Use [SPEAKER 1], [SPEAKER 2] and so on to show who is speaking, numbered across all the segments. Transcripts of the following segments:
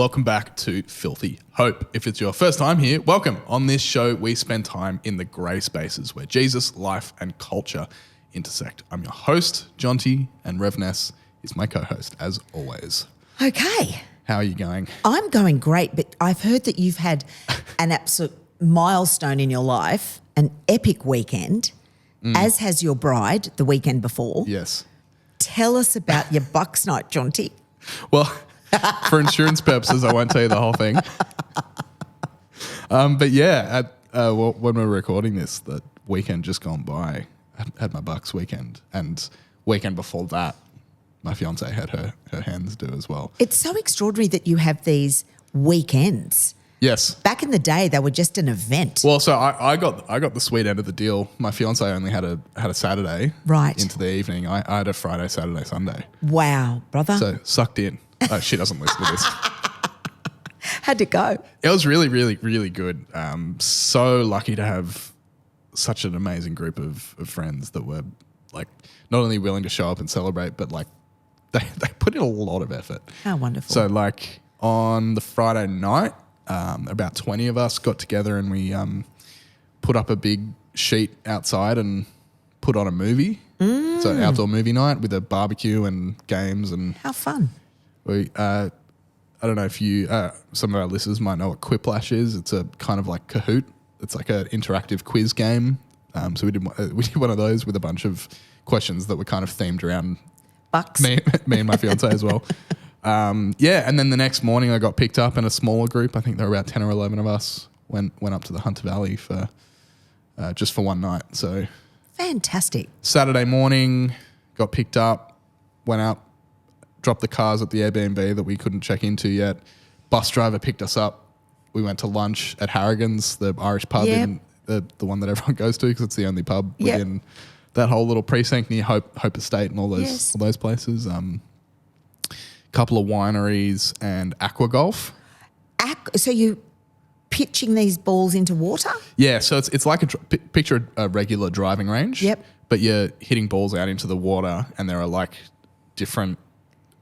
[SPEAKER 1] welcome back to Filthy Hope. If it's your first time here, welcome. On this show, we spend time in the grey spaces where Jesus, life, and culture intersect. I'm your host, Jonty, and Rev Ness is my co-host, as always.
[SPEAKER 2] Okay.
[SPEAKER 1] How are you going?
[SPEAKER 2] I'm going great, but I've heard that you've had an absolute milestone in your life, an epic weekend, as has your bride the weekend before.
[SPEAKER 1] Yes.
[SPEAKER 2] Tell us about your Bucks night, Jonty.
[SPEAKER 1] Well, for insurance purposes, I won't tell you the whole thing. But yeah, when we were recording this, the weekend just gone by, I had my Bucks weekend, and weekend before that, my fiance had her hands do as well.
[SPEAKER 2] It's so extraordinary that you have these weekends.
[SPEAKER 1] Yes.
[SPEAKER 2] Back in the day, they were just an event.
[SPEAKER 1] Well, so I got the sweet end of the deal. My fiance only had a Saturday
[SPEAKER 2] Right.
[SPEAKER 1] into the evening. I had a Friday, Saturday, Sunday.
[SPEAKER 2] Wow, brother.
[SPEAKER 1] So sucked in. She doesn't listen to this.
[SPEAKER 2] How'd it go?
[SPEAKER 1] It was really, really, really good. So lucky to have such an amazing group of friends that were like not only willing to show up and celebrate, but like they put in a lot of effort.
[SPEAKER 2] How wonderful.
[SPEAKER 1] So like on the Friday night, about 20 of us got together and we put up a big sheet outside and put on a movie. So an outdoor movie night with a barbecue and games. And
[SPEAKER 2] how fun.
[SPEAKER 1] we, I don't know if you, some of our listeners might know what Quiplash is. It's a kind of like Kahoot. It's like an interactive quiz game. So we did one of those with a bunch of questions that were kind of themed around
[SPEAKER 2] Bucks.
[SPEAKER 1] me and my fiance as well. Yeah, and then the next morning I got picked up in a smaller group. I think there were about 10 or 11 of us. Went up to the Hunter Valley for just for one night. So
[SPEAKER 2] Fantastic.
[SPEAKER 1] Saturday morning, got picked up, went out, dropped the cars at the Airbnb that we couldn't check into yet. Bus driver picked us up. We went to lunch at Harrigan's, the Irish pub,
[SPEAKER 2] Yep.
[SPEAKER 1] in the one that everyone goes to because it's the only pub
[SPEAKER 2] Yep.
[SPEAKER 1] within that whole little precinct near Hope Estate and all those
[SPEAKER 2] Yes.
[SPEAKER 1] all those places. Couple of wineries and aqua golf.
[SPEAKER 2] So you pitching these balls into water?
[SPEAKER 1] Yeah, so it's like picture a regular driving range.
[SPEAKER 2] Yep.
[SPEAKER 1] But you're hitting balls out into the water, and there are like different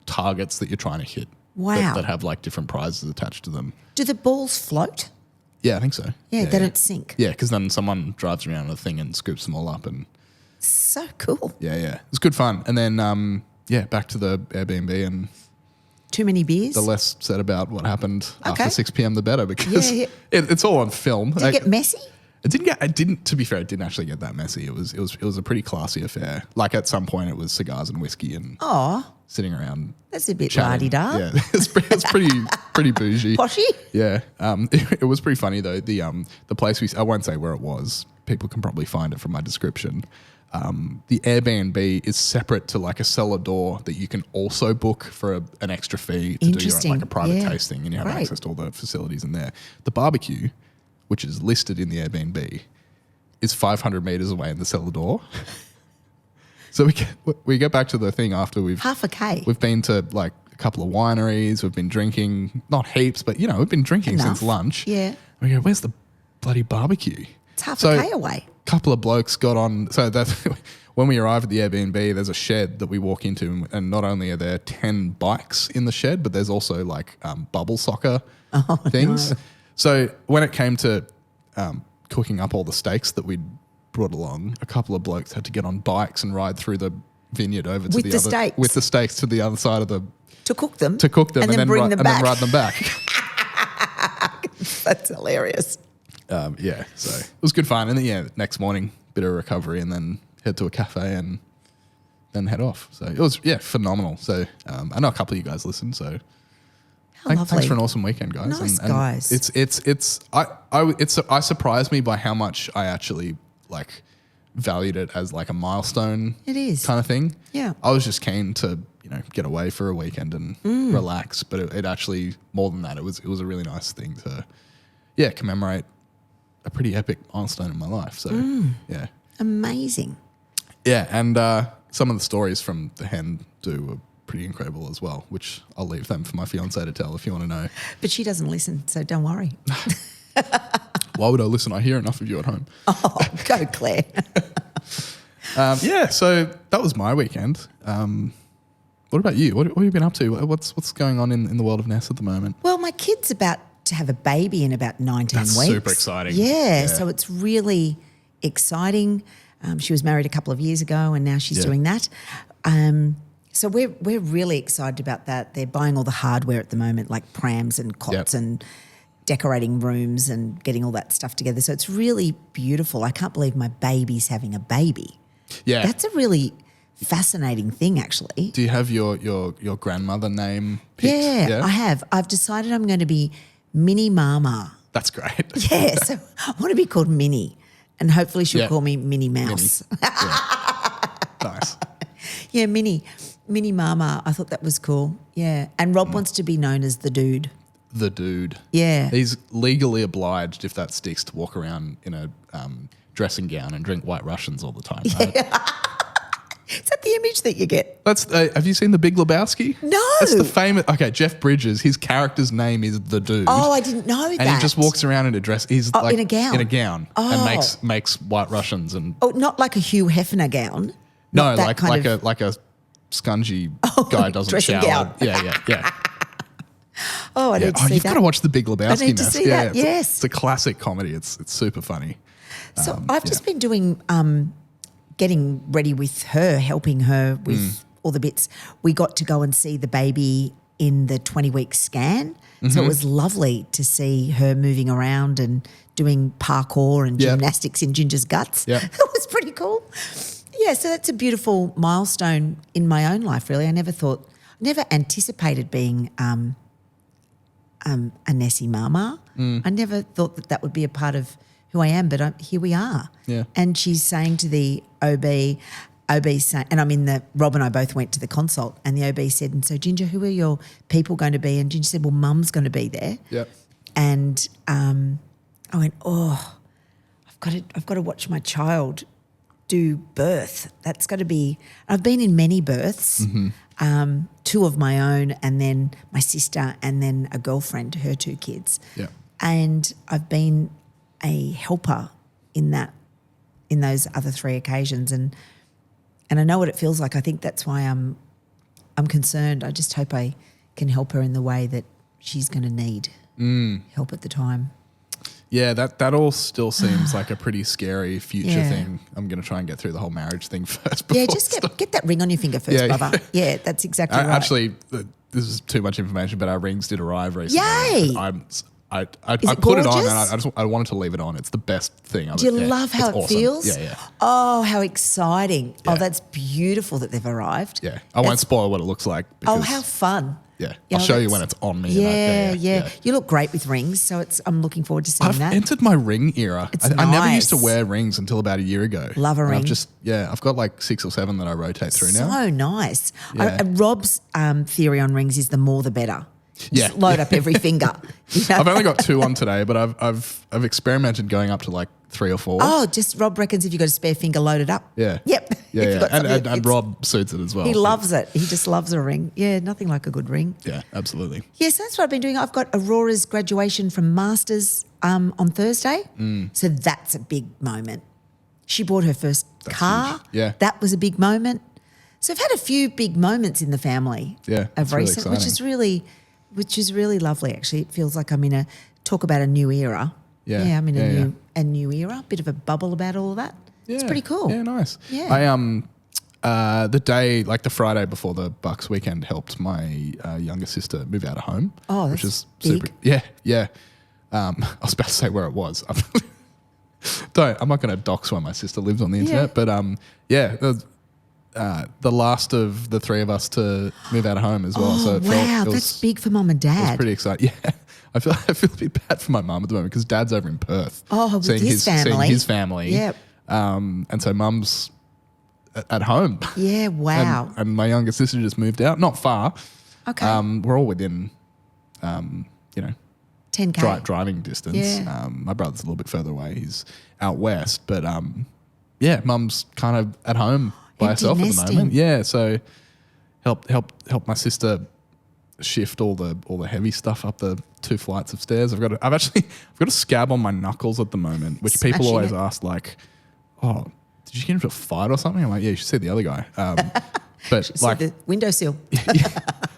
[SPEAKER 1] targets that you're trying to hit.
[SPEAKER 2] Wow.
[SPEAKER 1] That have like different prizes attached to them.
[SPEAKER 2] Do the balls float?
[SPEAKER 1] Yeah, I think so.
[SPEAKER 2] Yeah, they don't sink.
[SPEAKER 1] Yeah, because then someone drives around on a thing and scoops them all up, and
[SPEAKER 2] So cool.
[SPEAKER 1] yeah, it's good fun. And then back to the Airbnb, and
[SPEAKER 2] Too many beers?
[SPEAKER 1] the less said about what happened
[SPEAKER 2] Okay.
[SPEAKER 1] after 6 p.m. the better, because
[SPEAKER 2] Yeah.
[SPEAKER 1] it's all on film.
[SPEAKER 2] Did it get messy?
[SPEAKER 1] To be fair, it didn't actually get that messy. It was a pretty classy affair. Like at some point it was cigars and whiskey and
[SPEAKER 2] Oh,
[SPEAKER 1] sitting around.
[SPEAKER 2] that's a bit
[SPEAKER 1] chatting.
[SPEAKER 2] la-di-da.
[SPEAKER 1] Yeah, it's pretty bougie.
[SPEAKER 2] Poshy?
[SPEAKER 1] Yeah, it was pretty funny though. The place I won't say where it was. People can probably find it from my description. The Airbnb is separate to like a cellar door that you can also book for an extra fee to do
[SPEAKER 2] Interesting.
[SPEAKER 1] like a private
[SPEAKER 2] Yeah.
[SPEAKER 1] tasting, and you have
[SPEAKER 2] Great.
[SPEAKER 1] access to all the facilities in there. The barbecue, which is listed in the Airbnb, is 500 meters away in the cellar door. So we get back to the thing after
[SPEAKER 2] Half a K.
[SPEAKER 1] we've been to like a couple of wineries. We've been drinking, not heaps, but we've been drinking
[SPEAKER 2] Enough.
[SPEAKER 1] since lunch.
[SPEAKER 2] Yeah.
[SPEAKER 1] We go, where's the bloody barbecue?
[SPEAKER 2] It's half
[SPEAKER 1] So-
[SPEAKER 2] a K away.
[SPEAKER 1] Couple of blokes got on. So that when we arrive at the Airbnb, there's a shed that we walk into, and not only are there 10 bikes in the shed, but there's also like bubble soccer things.
[SPEAKER 2] no.
[SPEAKER 1] So when it came to cooking up all the steaks that we'd brought along, a couple of blokes had to get on bikes and ride through the vineyard over to
[SPEAKER 2] With
[SPEAKER 1] the
[SPEAKER 2] the
[SPEAKER 1] other
[SPEAKER 2] steaks?
[SPEAKER 1] with the steaks to the other side of the
[SPEAKER 2] To cook them.
[SPEAKER 1] and
[SPEAKER 2] then bring them
[SPEAKER 1] and
[SPEAKER 2] back.
[SPEAKER 1] then ride them back.
[SPEAKER 2] That's hilarious.
[SPEAKER 1] Yeah, so it was good fun. And then, next morning, bit of recovery, and then head to a cafe and then head off. So it was, phenomenal. So I know a couple of you guys listened, so
[SPEAKER 2] How lovely.
[SPEAKER 1] thanks for an awesome weekend, guys.
[SPEAKER 2] Nice guys.
[SPEAKER 1] I surprised me by how much I actually like valued it as like a milestone.
[SPEAKER 2] It is.
[SPEAKER 1] kind of thing.
[SPEAKER 2] Yeah.
[SPEAKER 1] I was just keen to get away for a weekend and relax, but it actually, more than that, it was a really nice thing to commemorate a pretty epic milestone in my life. So yeah.
[SPEAKER 2] Amazing.
[SPEAKER 1] Yeah, and some of the stories from the hen do were pretty incredible as well, which I'll leave them for my fiance to tell if you want to know.
[SPEAKER 2] But she doesn't listen, so don't worry.
[SPEAKER 1] Why would I listen? I hear enough of you at home.
[SPEAKER 2] Oh, go Claire.
[SPEAKER 1] So that was my weekend. What about you? What have you been up to? What's going on in the world of Ness at the moment?
[SPEAKER 2] Well, my kid's about to have a baby in about 19
[SPEAKER 1] That's
[SPEAKER 2] weeks.
[SPEAKER 1] super exciting.
[SPEAKER 2] Yeah, so it's really exciting. She was married a couple of years ago and now she's doing that. So we're really excited about that. They're buying all the hardware at the moment, like prams and cots and decorating rooms and getting all that stuff together. So it's really beautiful. I can't believe my baby's having a baby.
[SPEAKER 1] Yeah.
[SPEAKER 2] That's a really fascinating thing, actually.
[SPEAKER 1] Do you have your grandmother name picked?
[SPEAKER 2] Yeah, I have. I've decided I'm going to be Minnie Mama.
[SPEAKER 1] That's great.
[SPEAKER 2] Yeah, so I want to be called Minnie, and hopefully she'll call me Minnie Mouse.
[SPEAKER 1] Minnie. Yeah. Nice.
[SPEAKER 2] Yeah, Minnie Mama. I thought that was cool. Yeah, and Rob wants to be known as the Dude.
[SPEAKER 1] The Dude.
[SPEAKER 2] Yeah.
[SPEAKER 1] He's legally obliged, if that sticks, to walk around in a dressing gown and drink White Russians all the time. Right?
[SPEAKER 2] Is that the image that you get?
[SPEAKER 1] That's. Have you seen The Big Lebowski?
[SPEAKER 2] No.
[SPEAKER 1] That's the famous. Okay, Jeff Bridges. His character's name is the Dude.
[SPEAKER 2] Oh, I didn't know that.
[SPEAKER 1] And he just walks around in a dress. He's like
[SPEAKER 2] in a gown.
[SPEAKER 1] In a gown, and makes White Russians and.
[SPEAKER 2] Oh, not like a Hugh Hefner gown.
[SPEAKER 1] No, like a scungy guy doesn't
[SPEAKER 2] dressing
[SPEAKER 1] shower.
[SPEAKER 2] gown.
[SPEAKER 1] Yeah.
[SPEAKER 2] Oh, I need to see
[SPEAKER 1] you've
[SPEAKER 2] that.
[SPEAKER 1] got to watch The Big Lebowski.
[SPEAKER 2] I need to see that. Yes,
[SPEAKER 1] it's a classic comedy. It's super funny.
[SPEAKER 2] So I've just been doing, getting ready with her, helping her with all the bits. We got to go and see the baby in the 20-week scan. So it was lovely to see her moving around and doing parkour and gymnastics in Ginger's guts.
[SPEAKER 1] Yeah.
[SPEAKER 2] It was pretty cool. Yeah, so that's a beautiful milestone in my own life, really. I never anticipated being a Nessie mama. I never thought that would be a part of who I am, but here we are.
[SPEAKER 1] Yeah.
[SPEAKER 2] And she's saying to the OB saying, and Rob and I both went to the consult, and the OB said, and so Ginger, who are your people going to be? And Ginger said, well, Mum's going to be there.
[SPEAKER 1] Yeah.
[SPEAKER 2] And I went, oh, I've got to watch my child do birth. That's got to be. I've been in many births, 2 of my own, and then my sister, and then a girlfriend, her 2 kids.
[SPEAKER 1] Yeah.
[SPEAKER 2] And I've been a helper in those other 3 occasions, and I know what it feels like. I think that's why I'm concerned. I just hope I can help her in the way that she's going to need help at the time.
[SPEAKER 1] Yeah, that all still seems like a pretty scary future thing. I'm going to try and get through the whole marriage thing first.
[SPEAKER 2] Yeah, just get that ring on your finger first, brother. Yeah, that's exactly right.
[SPEAKER 1] Actually, this is too much information, but our rings did arrive recently.
[SPEAKER 2] Yay!
[SPEAKER 1] I
[SPEAKER 2] it
[SPEAKER 1] put it on,
[SPEAKER 2] gorgeous?
[SPEAKER 1] and I wanted to leave it on. It's the best thing.
[SPEAKER 2] Do you love how
[SPEAKER 1] it's
[SPEAKER 2] it
[SPEAKER 1] awesome.
[SPEAKER 2] feels?
[SPEAKER 1] Yeah.
[SPEAKER 2] Oh, how exciting.
[SPEAKER 1] Yeah.
[SPEAKER 2] Oh, that's beautiful that they've arrived.
[SPEAKER 1] Yeah. I won't spoil what it looks like.
[SPEAKER 2] Oh, how fun.
[SPEAKER 1] Yeah.
[SPEAKER 2] You
[SPEAKER 1] I'll
[SPEAKER 2] know,
[SPEAKER 1] show you
[SPEAKER 2] that's-
[SPEAKER 1] when it's on me.
[SPEAKER 2] Yeah. You look great with rings, so I'm looking forward to seeing
[SPEAKER 1] I've
[SPEAKER 2] that.
[SPEAKER 1] entered my ring era.
[SPEAKER 2] It's
[SPEAKER 1] I never used to
[SPEAKER 2] nice.
[SPEAKER 1] wear rings until about a year ago.
[SPEAKER 2] Love a
[SPEAKER 1] And
[SPEAKER 2] ring.
[SPEAKER 1] I've got like 6 or 7 that I rotate through now.
[SPEAKER 2] So nice.
[SPEAKER 1] Yeah.
[SPEAKER 2] Rob's theory on rings is the more the better.
[SPEAKER 1] Yeah.
[SPEAKER 2] Just load up every finger. You know?
[SPEAKER 1] I've only got 2 on today, but I've experimented going up to like 3 or 4.
[SPEAKER 2] Oh, just Rob reckons if you've got a spare finger, load it up.
[SPEAKER 1] Yeah.
[SPEAKER 2] Yep.
[SPEAKER 1] Yeah,
[SPEAKER 2] If you've got something,
[SPEAKER 1] And
[SPEAKER 2] it's-
[SPEAKER 1] Rob suits it as well.
[SPEAKER 2] He loves it. He just loves a ring. Yeah, nothing like a good ring.
[SPEAKER 1] Yeah, absolutely.
[SPEAKER 2] Yes, that's what I've been doing. I've got Aurora's graduation from Masters on Thursday. So that's a big moment. She bought her first car.
[SPEAKER 1] huge. Yeah.
[SPEAKER 2] That was a big moment. So I've had a few big moments in the family
[SPEAKER 1] Yeah,
[SPEAKER 2] of
[SPEAKER 1] it's really
[SPEAKER 2] recent, which
[SPEAKER 1] exciting.
[SPEAKER 2] is really lovely, actually. It feels like I'm in talk about a new era.
[SPEAKER 1] Yeah.
[SPEAKER 2] I'm in
[SPEAKER 1] Yeah,
[SPEAKER 2] a new era. Bit of a bubble about all of that. It's pretty cool.
[SPEAKER 1] Yeah, nice.
[SPEAKER 2] Yeah.
[SPEAKER 1] I the day, like the Friday before the Bucks weekend, helped my younger sister move out of home.
[SPEAKER 2] Oh,
[SPEAKER 1] which
[SPEAKER 2] that's
[SPEAKER 1] is
[SPEAKER 2] big.
[SPEAKER 1] super. Yeah. I was about to say where it was. I'm not going to dox where my sister lives on the internet, but the last of the 3 of us to move out of home as well. So it
[SPEAKER 2] that's big for mum and
[SPEAKER 1] It was
[SPEAKER 2] dad.
[SPEAKER 1] pretty exciting. Yeah. I feel a bit bad for my mum at the moment because dad's over in Perth.
[SPEAKER 2] Oh, with his family.
[SPEAKER 1] Seeing his family.
[SPEAKER 2] Yep.
[SPEAKER 1] And so mum's at home.
[SPEAKER 2] Yeah, wow.
[SPEAKER 1] And my younger sister just moved out. Not far.
[SPEAKER 2] Okay.
[SPEAKER 1] We're all within,
[SPEAKER 2] 10K.
[SPEAKER 1] driving distance.
[SPEAKER 2] Yeah.
[SPEAKER 1] My brother's a little bit further away. He's out west. But, mum's kind of at home by
[SPEAKER 2] Empty
[SPEAKER 1] herself at
[SPEAKER 2] nesting.
[SPEAKER 1] the moment. Yeah, so help my sister shift all the heavy stuff up the 2 flights of stairs. I've got a scab on my knuckles at the moment, which people
[SPEAKER 2] Smashing
[SPEAKER 1] always
[SPEAKER 2] it.
[SPEAKER 1] ask, like, oh, did you get into a fight or something? I'm like, yeah, you should see the other guy. But like
[SPEAKER 2] the windowsill.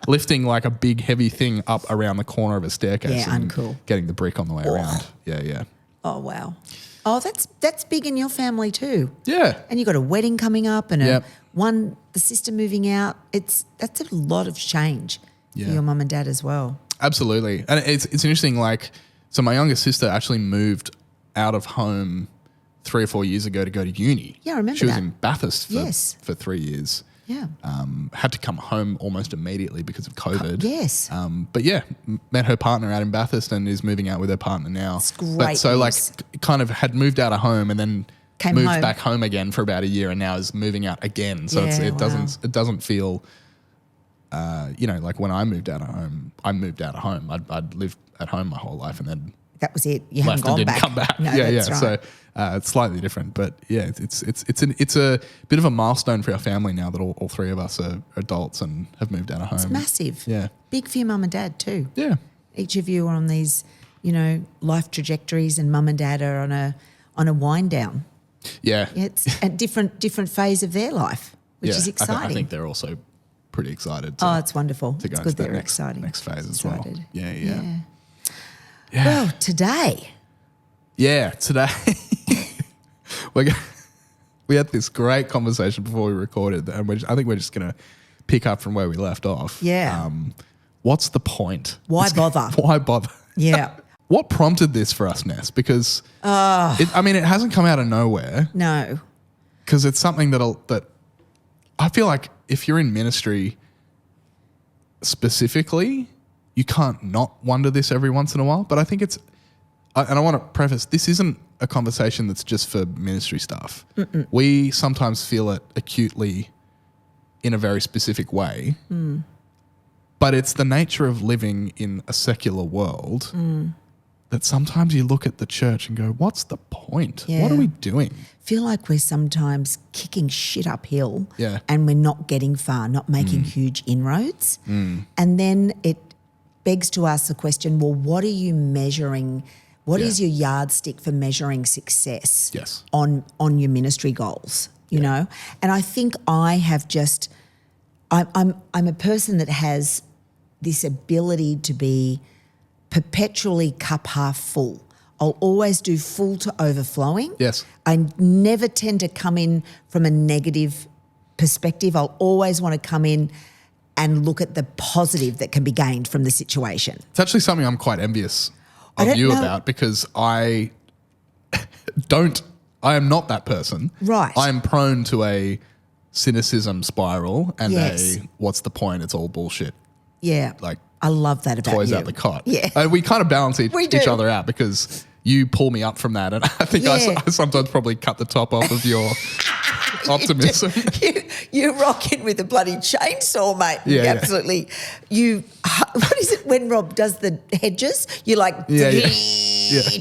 [SPEAKER 1] lifting like a big heavy thing up around the corner of a staircase
[SPEAKER 2] Yeah,
[SPEAKER 1] and
[SPEAKER 2] uncool.
[SPEAKER 1] getting the brick on the way around. Yeah.
[SPEAKER 2] Oh, wow. Oh, that's big in your family too.
[SPEAKER 1] Yeah.
[SPEAKER 2] And you got a wedding coming up and
[SPEAKER 1] Yep.
[SPEAKER 2] the sister moving out. That's a lot of change for your mum and dad as well.
[SPEAKER 1] Absolutely. And it's interesting, like, so my younger sister actually moved out of home 3 or 4 years ago to go to uni.
[SPEAKER 2] Yeah, I remember
[SPEAKER 1] She was
[SPEAKER 2] that.
[SPEAKER 1] in Bathurst for 3 years.
[SPEAKER 2] Yeah.
[SPEAKER 1] Had to come home almost immediately because of COVID.
[SPEAKER 2] Yes.
[SPEAKER 1] But yeah, met her partner out in Bathurst and is moving out with her partner now.
[SPEAKER 2] It's great
[SPEAKER 1] But so
[SPEAKER 2] news.
[SPEAKER 1] like kind of had moved out of home and then
[SPEAKER 2] Came
[SPEAKER 1] moved
[SPEAKER 2] home.
[SPEAKER 1] back home again for about a year and now is moving out again. So
[SPEAKER 2] Yeah,
[SPEAKER 1] it
[SPEAKER 2] wow.
[SPEAKER 1] doesn't feel, like when I moved out of home, I'd lived at home my whole life and then
[SPEAKER 2] That was it. You haven't
[SPEAKER 1] left and
[SPEAKER 2] gone
[SPEAKER 1] didn't
[SPEAKER 2] back.
[SPEAKER 1] come back.
[SPEAKER 2] No,
[SPEAKER 1] yeah.
[SPEAKER 2] that's right.
[SPEAKER 1] So it's slightly different, but yeah, it's a bit of a milestone for our family now that all three of us are adults and have moved out of home.
[SPEAKER 2] It's massive.
[SPEAKER 1] Yeah.
[SPEAKER 2] Big for your mum and dad too.
[SPEAKER 1] Yeah.
[SPEAKER 2] Each of you are on these, life trajectories, and mum and dad are on a wind down.
[SPEAKER 1] Yeah.
[SPEAKER 2] It's a different phase of their life, which is exciting.
[SPEAKER 1] I think they're also pretty excited.
[SPEAKER 2] Oh, it's wonderful.
[SPEAKER 1] To go
[SPEAKER 2] It's
[SPEAKER 1] into
[SPEAKER 2] good
[SPEAKER 1] that
[SPEAKER 2] they're
[SPEAKER 1] next
[SPEAKER 2] exciting.
[SPEAKER 1] phase as
[SPEAKER 2] Excited.
[SPEAKER 1] well. Yeah.
[SPEAKER 2] Well, today.
[SPEAKER 1] Yeah, today we had this great conversation before we recorded, and I think we're just going to pick up from where we left off.
[SPEAKER 2] Yeah.
[SPEAKER 1] What's the point?
[SPEAKER 2] Why bother?
[SPEAKER 1] Why bother?
[SPEAKER 2] Yeah.
[SPEAKER 1] What prompted this for us, Ness? Because it hasn't come out of nowhere.
[SPEAKER 2] No.
[SPEAKER 1] Because it's something that I feel like if you're in ministry specifically, you can't not wonder this every once in a while. But I think and I want to preface, this isn't a conversation that's just for ministry stuff. Mm-mm. We sometimes feel it acutely in a very specific way. Mm. But it's the nature of living in a secular world that sometimes you look at the church and go, what's the point?
[SPEAKER 2] Yeah.
[SPEAKER 1] What are we doing?
[SPEAKER 2] Feel like we're sometimes kicking shit uphill and we're not getting far, not making huge inroads. And then it begs to ask the question, well, what are you measuring? What is your yardstick for measuring success on your ministry goals, you know? And I think I have I'm a person that has this ability to be perpetually cup half full. I'll always do full to overflowing.
[SPEAKER 1] Yes.
[SPEAKER 2] I never tend to come in from a negative perspective. I'll always want to come in and look at the positive that can be gained from the situation.
[SPEAKER 1] It's actually something I'm quite envious of you about, because I am not that person.
[SPEAKER 2] Right.
[SPEAKER 1] I am prone to a cynicism spiral and what's the point? It's all bullshit.
[SPEAKER 2] Yeah.
[SPEAKER 1] Like,
[SPEAKER 2] I love that about
[SPEAKER 1] toys
[SPEAKER 2] you.
[SPEAKER 1] out the cot.
[SPEAKER 2] Yeah.
[SPEAKER 1] And we kind of balance each
[SPEAKER 2] do.
[SPEAKER 1] other out, because you pull me up from that, and I think I sometimes probably cut the top off of your optimism.
[SPEAKER 2] You rock in with a bloody chainsaw, mate.
[SPEAKER 1] Yeah,
[SPEAKER 2] Absolutely. What is it when Rob does the hedges? You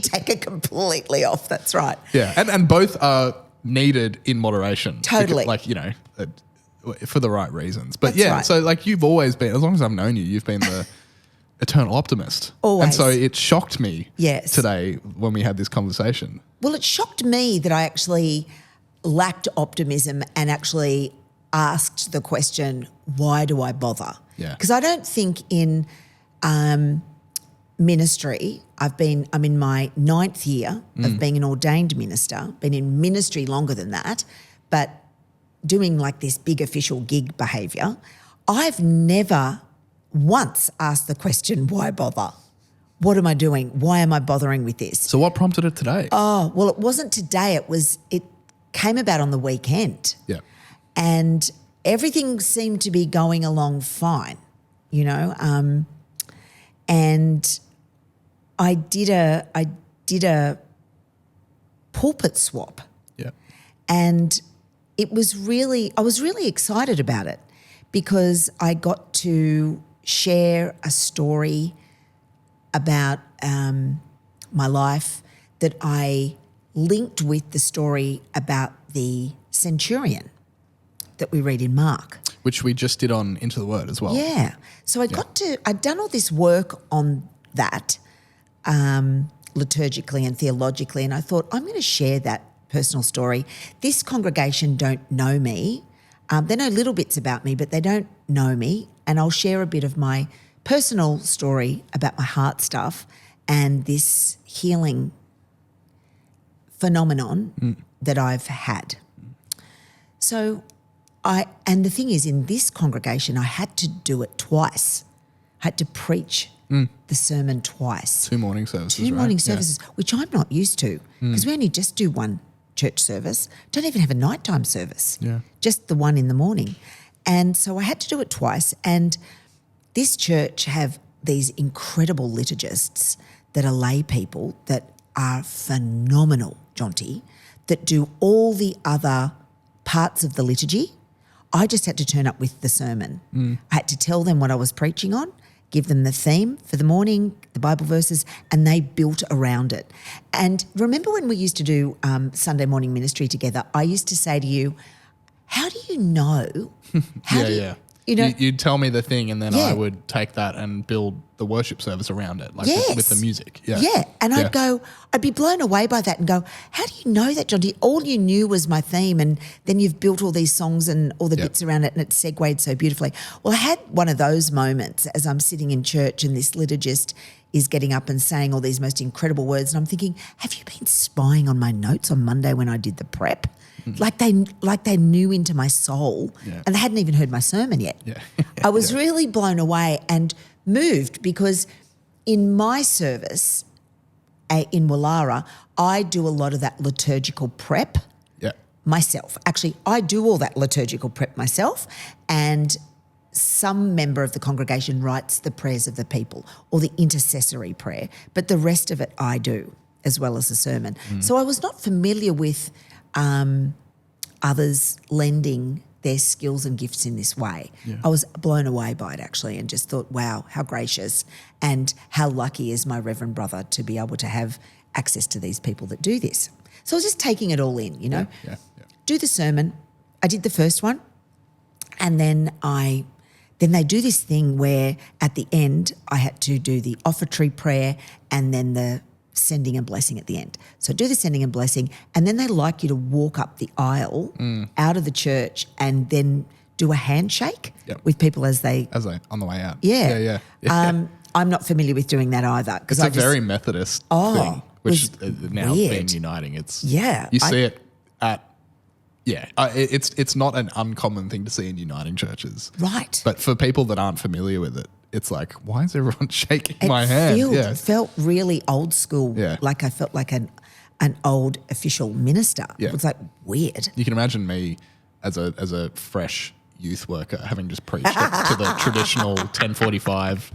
[SPEAKER 2] take it completely off. That's right.
[SPEAKER 1] Yeah, and both are needed in moderation.
[SPEAKER 2] Totally.
[SPEAKER 1] Because, for the right reasons. But
[SPEAKER 2] That's right.
[SPEAKER 1] so like you've always been, as long as I've known you, you've been the eternal optimist.
[SPEAKER 2] Always.
[SPEAKER 1] And so it shocked me
[SPEAKER 2] Yes.
[SPEAKER 1] today when we had this conversation.
[SPEAKER 2] Well, it shocked me that I actually lacked optimism and actually asked the question, why do I bother?
[SPEAKER 1] Yeah.
[SPEAKER 2] Because I don't think in ministry, I'm in my 9th year of being an ordained minister, been in ministry longer than that, but doing like this big official gig behaviour, I've never once asked the question, why bother? What am I doing? Why am I bothering with this?
[SPEAKER 1] So what prompted it today?
[SPEAKER 2] Oh, well, it wasn't today. It came about on the weekend.
[SPEAKER 1] Yeah.
[SPEAKER 2] And everything seemed to be going along fine, and I did a pulpit swap.
[SPEAKER 1] Yeah.
[SPEAKER 2] And I was really excited about it, because I got to share a story about my life that I linked with the story about the centurion that we read in Mark.
[SPEAKER 1] Which we just did on Into the Word as well.
[SPEAKER 2] Yeah. So I'd done all this work on that liturgically and theologically, and I thought, I'm going to share that personal story. This congregation don't know me. They know little bits about me, but they don't know me. And I'll share a bit of my personal story about my heart stuff and this healing phenomenon that I've had. So and the thing is, in this congregation, I had to do it twice. I had to preach the sermon twice.
[SPEAKER 1] 2 morning services,
[SPEAKER 2] Two morning services, which I'm not used to because we only just do one church service. Don't even have a nighttime service.
[SPEAKER 1] Yeah.
[SPEAKER 2] Just the one in the morning. And so I had to do it twice. And this church have these incredible liturgists that are lay people that are phenomenal, Jonty, that do all the other parts of the liturgy. I just had to turn up with the sermon. I had to tell them what I was preaching on, give them the theme for the morning, the Bible verses, and they built around it. And remember when we used to do Sunday morning ministry together, I used to say to you, how do you know? You know,
[SPEAKER 1] You'd tell me the thing and then I would take that and build the worship service around it, like with the music.
[SPEAKER 2] Yeah. And I'd be blown away by that and go, how do you know that, Jonty? All you knew was my theme and then you've built all these songs and all the bits around it and it segued so beautifully. Well, I had one of those moments as I'm sitting in church and this liturgist is getting up and saying all these most incredible words and I'm thinking, have you been spying on my notes on Monday when I did the prep? Like they knew into my soul and they hadn't even heard my sermon yet. I was really blown away and moved because in my service in Wallara, I do a lot of that liturgical prep myself. Actually, I do all that liturgical prep myself and some member of the congregation writes the prayers of the people or the intercessory prayer, but the rest of it I do as well as the sermon. So I was not familiar with others lending their skills and gifts in this way. I was blown away by it actually and just thought, wow, how gracious and how lucky is my reverend brother to be able to have access to these people that do this. So I was just taking it all in, you know. Do the sermon. I did the first one and then they do this thing where at the end I had to do the offertory prayer and then the sending and blessing at the end. So do the sending and blessing and then they like you to walk up the aisle out of the church and then do a handshake with people as they
[SPEAKER 1] on the way out.
[SPEAKER 2] I'm not familiar with doing that either.
[SPEAKER 1] It's a very Methodist thing, which now being uniting. It's you see it at it's not an uncommon thing to see in uniting churches.
[SPEAKER 2] Right.
[SPEAKER 1] But for people that aren't familiar with it, it's like, why is everyone shaking my hand?
[SPEAKER 2] It felt really old school. Like I felt like an old official minister. It was like weird.
[SPEAKER 1] You can imagine me as a fresh youth worker having just preached to the traditional 10:45.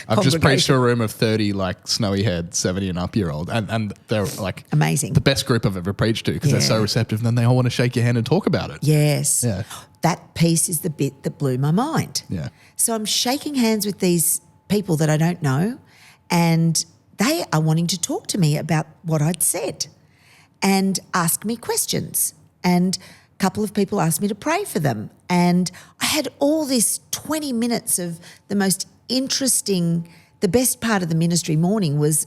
[SPEAKER 1] I've just preached to a room of 30 like snowy-haired 70 and up year old and they're like
[SPEAKER 2] amazing.
[SPEAKER 1] The best group I've ever preached to because they're so receptive and then they all want to shake your hand and talk about it.
[SPEAKER 2] Yes. That piece is the bit that blew my mind. So I'm shaking hands with these people that I don't know and they are wanting to talk to me about what I'd said and ask me questions. And a couple of people asked me to pray for them. And I had all this 20 minutes of the most interesting, the best part of the ministry morning was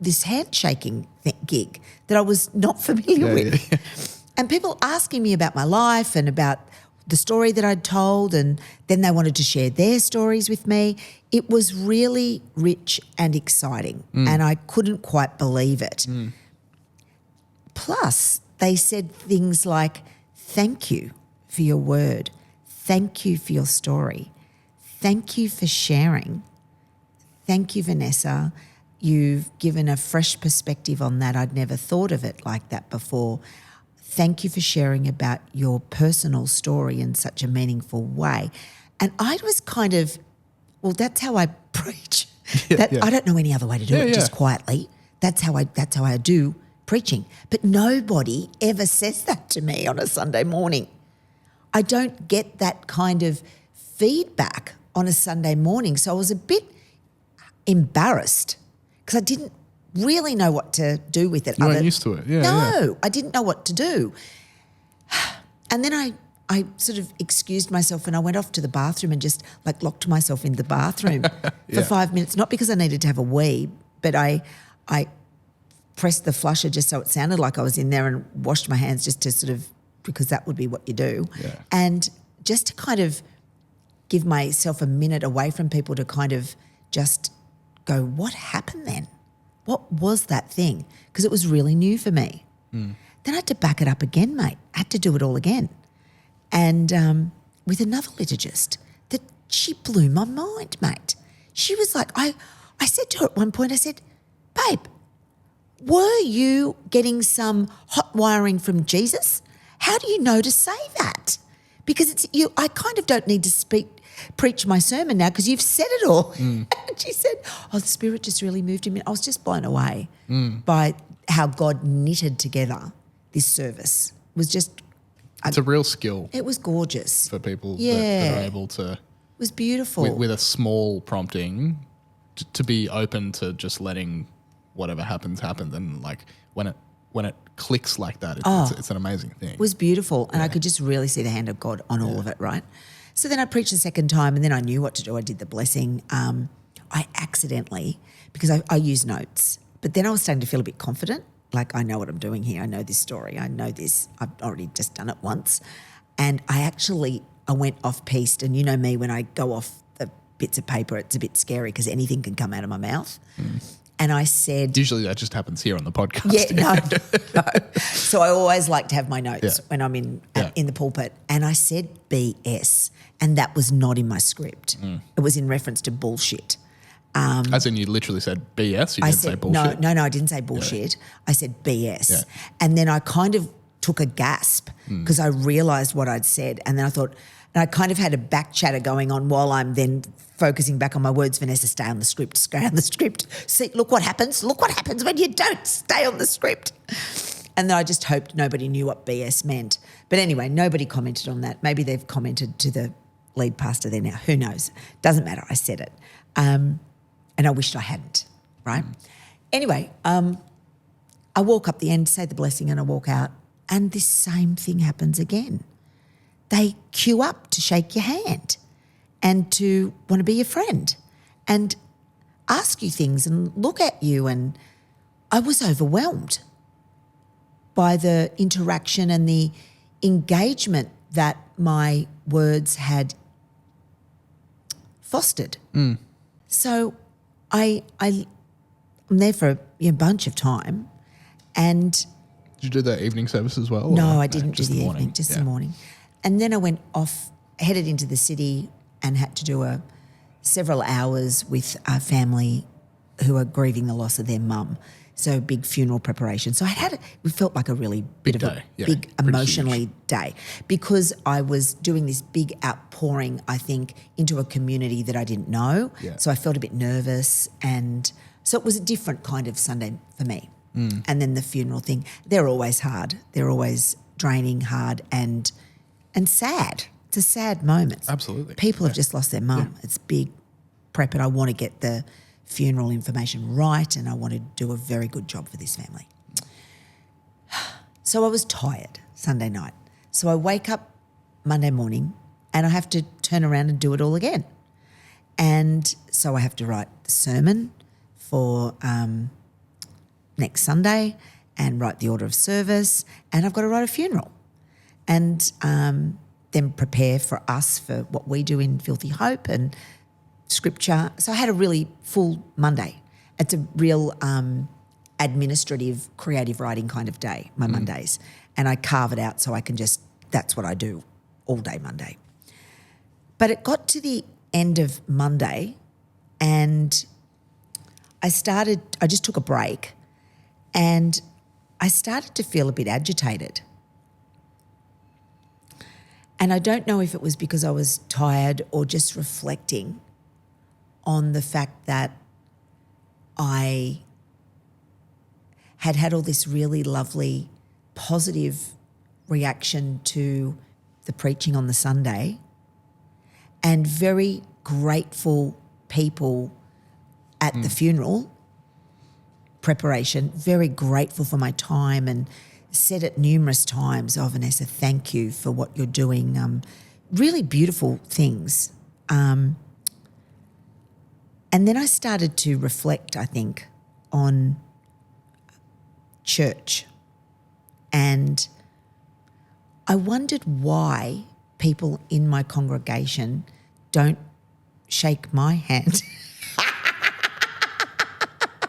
[SPEAKER 2] this handshaking gig that I was not familiar with. And people asking me about my life and about the story that I'd told and then they wanted to share their stories with me. It was really rich and exciting and I couldn't quite believe it. Plus, they said things like, thank you for your word. Thank you for your story. Thank you for sharing. Thank you, Vanessa. You've given a fresh perspective on that. I'd never thought of it like that before. Thank you for sharing about your personal story in such a meaningful way. And I was kind of, well, that's how I preach. I don't know any other way to do it, just quietly. That's how I do preaching. But nobody ever says that to me on a Sunday morning. I don't get that kind of feedback on a Sunday morning. So I was a bit embarrassed because I didn't really know what to do with it.
[SPEAKER 1] You weren't used to it.
[SPEAKER 2] I didn't know what to do. And then I sort of excused myself and I went off to the bathroom and just like locked myself in the bathroom for 5 minutes, not because I needed to have a wee, but I pressed the flusher just so it sounded like I was in there and washed my hands just to sort of because that would be what you do.
[SPEAKER 1] Yeah.
[SPEAKER 2] And just to kind of give myself a minute away from people to kind of just go, what happened then? What was that thing? Because it was really new for me. Then I had to back it up again, mate. I had to do it all again. And with another liturgist, that she blew my mind, mate. She was like, I said to her at one point, I said, babe, were you getting some hot wiring from Jesus? How do you know to say that? Because it's you. I kind of don't need to preach my sermon now because you've said it all. And she said, the Spirit just really moved him. I was just blown away by how God knitted together this service. It was just...
[SPEAKER 1] It's a real skill.
[SPEAKER 2] It was gorgeous.
[SPEAKER 1] For people that are able to...
[SPEAKER 2] It was beautiful.
[SPEAKER 1] With a small prompting to be open to just letting whatever happens happen. And like when it clicks like that, it's an amazing thing.
[SPEAKER 2] It was beautiful. And I could just really see the hand of God on all of it, right? So then I preached the second time and then I knew what to do. I did the blessing. I accidentally, because I use notes, but then I was starting to feel a bit confident. Like, I know what I'm doing here. I know this story. I know this. I've already just done it once. And I went off-piste. And you know me, when I go off the bits of paper, it's a bit scary because anything can come out of my mouth. And I said...
[SPEAKER 1] Usually that just happens here on the podcast.
[SPEAKER 2] Yeah, no. So I always like to have my notes when I'm in the pulpit. And I said BS, and that was not in my script. It was in reference to bullshit.
[SPEAKER 1] As in you literally said BS, you didn't say bullshit?
[SPEAKER 2] No, I didn't say bullshit. I said BS.
[SPEAKER 1] Yeah.
[SPEAKER 2] And then I kind of took a gasp because I realised what I'd said. And then I thought, and I kind of had a back chatter going on while I'm then focusing back on my words. Vanessa, stay on the script, stay on the script. See, look what happens when you don't stay on the script. And then I just hoped nobody knew what BS meant. But anyway, nobody commented on that. Maybe they've commented to the lead pastor there now. Who knows? Doesn't matter. I said it. And I wished I hadn't, right? Anyway, I walk up the end, say the blessing, and I walk out, and this same thing happens again. They queue up to shake your hand and to want to be your friend and ask you things and look at you. And I was overwhelmed by the interaction and the engagement that my words had fostered. So I'm there for a bunch of time, and
[SPEAKER 1] did you do the evening service as well?
[SPEAKER 2] No, I didn't do the evening,
[SPEAKER 1] morning?
[SPEAKER 2] just the morning. And then I went off, headed into the city, and had to do several hours with a family who are grieving the loss of their mum. So big funeral preparation. So we felt like a really big emotionally day, because I was doing this big outpouring, I think, into a community that I didn't know. Yeah. So I felt a bit nervous, and so it was a different kind of Sunday for me. And then the funeral thing, they're always hard. They're always draining, hard, and sad. It's a sad moment.
[SPEAKER 1] Absolutely.
[SPEAKER 2] People have just lost their mum. It's big prep, and I want to get the funeral information right, and I want to do a very good job for this family. So I was tired Sunday night. So I wake up Monday morning and I have to turn around and do it all again. And so I have to write the sermon for next Sunday and write the order of service, and I've got to write a funeral. And then prepare for us for what we do in Filthy Hope and scripture. So I had a really full Monday. It's a real administrative, creative writing kind of day, my Mondays. And I carve it out so I can that's what I do all day Monday. But it got to the end of Monday and I just took a break and I started to feel a bit agitated. And I don't know if it was because I was tired or just reflecting on the fact that I had all this really lovely, positive reaction to the preaching on the Sunday, and very grateful people at the funeral preparation, very grateful for my time, and said it numerous times, "Oh, Vanessa, thank you for what you're doing." Really beautiful things. And then I started to reflect, I think, on church. And I wondered why people in my congregation don't shake my hand.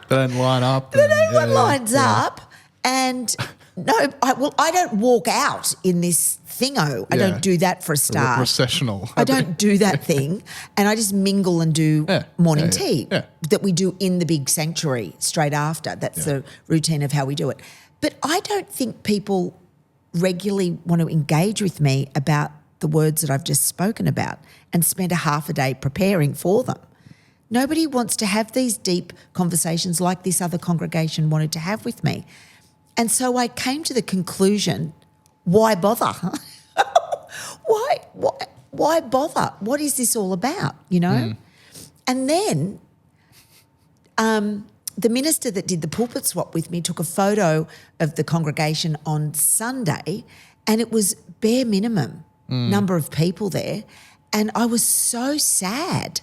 [SPEAKER 1] They don't line up.
[SPEAKER 2] Everyone lines up, and I don't walk out in this thingo. I don't do that for a start.
[SPEAKER 1] Recessional.
[SPEAKER 2] I don't do that thing, and I just mingle and do morning tea that we do in the big sanctuary straight after. That's the routine of how we do it. But I don't think people regularly want to engage with me about the words that I've just spoken about and spend a half a day preparing for them. Nobody wants to have these deep conversations like this other congregation wanted to have with me. And so I came to the conclusion, why bother? Why bother? What is this all about, you know? And then the minister that did the pulpit swap with me took a photo of the congregation on Sunday, and it was bare minimum number of people there. And I was so sad.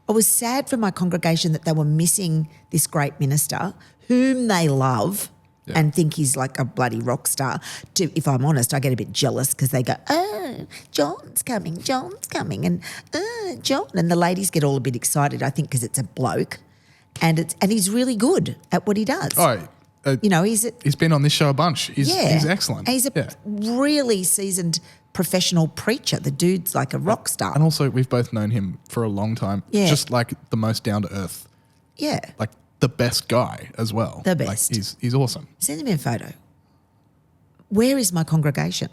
[SPEAKER 2] I was sad for my congregation that they were missing this great minister whom they love and think he's like a bloody rock star. If I'm honest, I get a bit jealous because they go, oh, John's coming, and John. And the ladies get all a bit excited, I think, because it's a bloke and he's really good at what he does.
[SPEAKER 1] Oh,
[SPEAKER 2] you know, he's
[SPEAKER 1] been on this show a bunch. He's excellent.
[SPEAKER 2] He's a really seasoned professional preacher. The dude's like a rock star.
[SPEAKER 1] And also, we've both known him for a long time.
[SPEAKER 2] Yeah.
[SPEAKER 1] Just like the most down to earth.
[SPEAKER 2] Yeah.
[SPEAKER 1] Like the best guy as well.
[SPEAKER 2] The best.
[SPEAKER 1] Like he's awesome.
[SPEAKER 2] Send me a photo. Where is my congregation?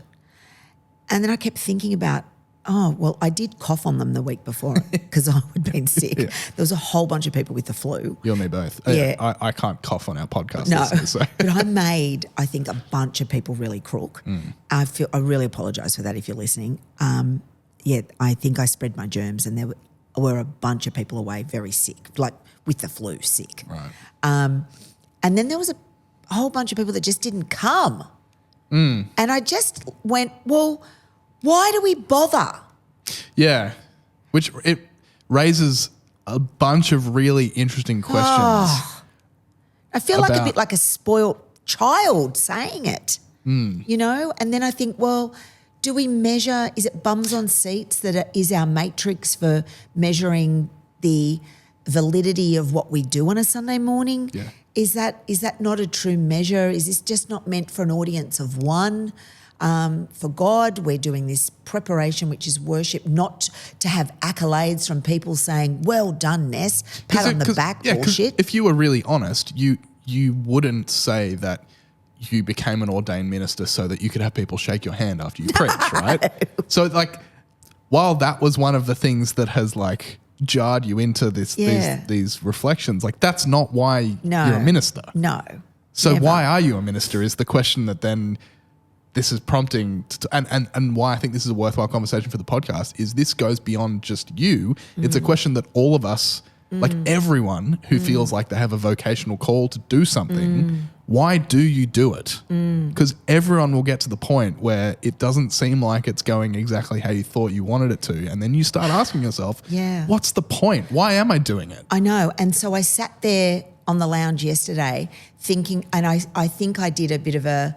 [SPEAKER 2] And then I kept thinking about, oh, well, I did cough on them the week before because I had been sick. There was a whole bunch of people with the flu.
[SPEAKER 1] You and me both.
[SPEAKER 2] Yeah.
[SPEAKER 1] I can't cough on our podcast.
[SPEAKER 2] No,
[SPEAKER 1] listeners, so.
[SPEAKER 2] But I made, I think, a bunch of people really crook. I really apologise for that if you're listening. I think I spread my germs, and there were a bunch of people away very sick, like with the flu, sick.
[SPEAKER 1] Right.
[SPEAKER 2] And then there was a whole bunch of people that just didn't come. And I just went, well, why do we bother?
[SPEAKER 1] Yeah, which it raises a bunch of really interesting questions.
[SPEAKER 2] I feel like a bit like a spoiled child saying it, you know? And then I think, well, do we measure, is it bums on seats that is our matrix for measuring the validity of what we do on a Sunday morning?
[SPEAKER 1] Yeah.
[SPEAKER 2] Is that not a true measure? Is this just not meant for an audience of one? For God, we're doing this preparation, which is worship, not to have accolades from people saying, well done, Ness, pat on the back bullshit.
[SPEAKER 1] If you were really honest, you wouldn't say that you became an ordained minister so that you could have people shake your hand after you preach, right? So like, while that was one of the things that has like jarred you into these reflections, like that's not why you're a minister.
[SPEAKER 2] No.
[SPEAKER 1] So
[SPEAKER 2] never.
[SPEAKER 1] Why are you a minister is the question that then this is prompting and why I think this is a worthwhile conversation for the podcast is this goes beyond just you. It's a question that all of us, like everyone who feels like they have a vocational call to do something, why do you do it? Because everyone will get to the point where it doesn't seem like it's going exactly how you thought you wanted it to. And then you start asking yourself, what's the point? Why am I doing it?
[SPEAKER 2] I know. And so I sat there on the lounge yesterday thinking, and I think I did a bit of a,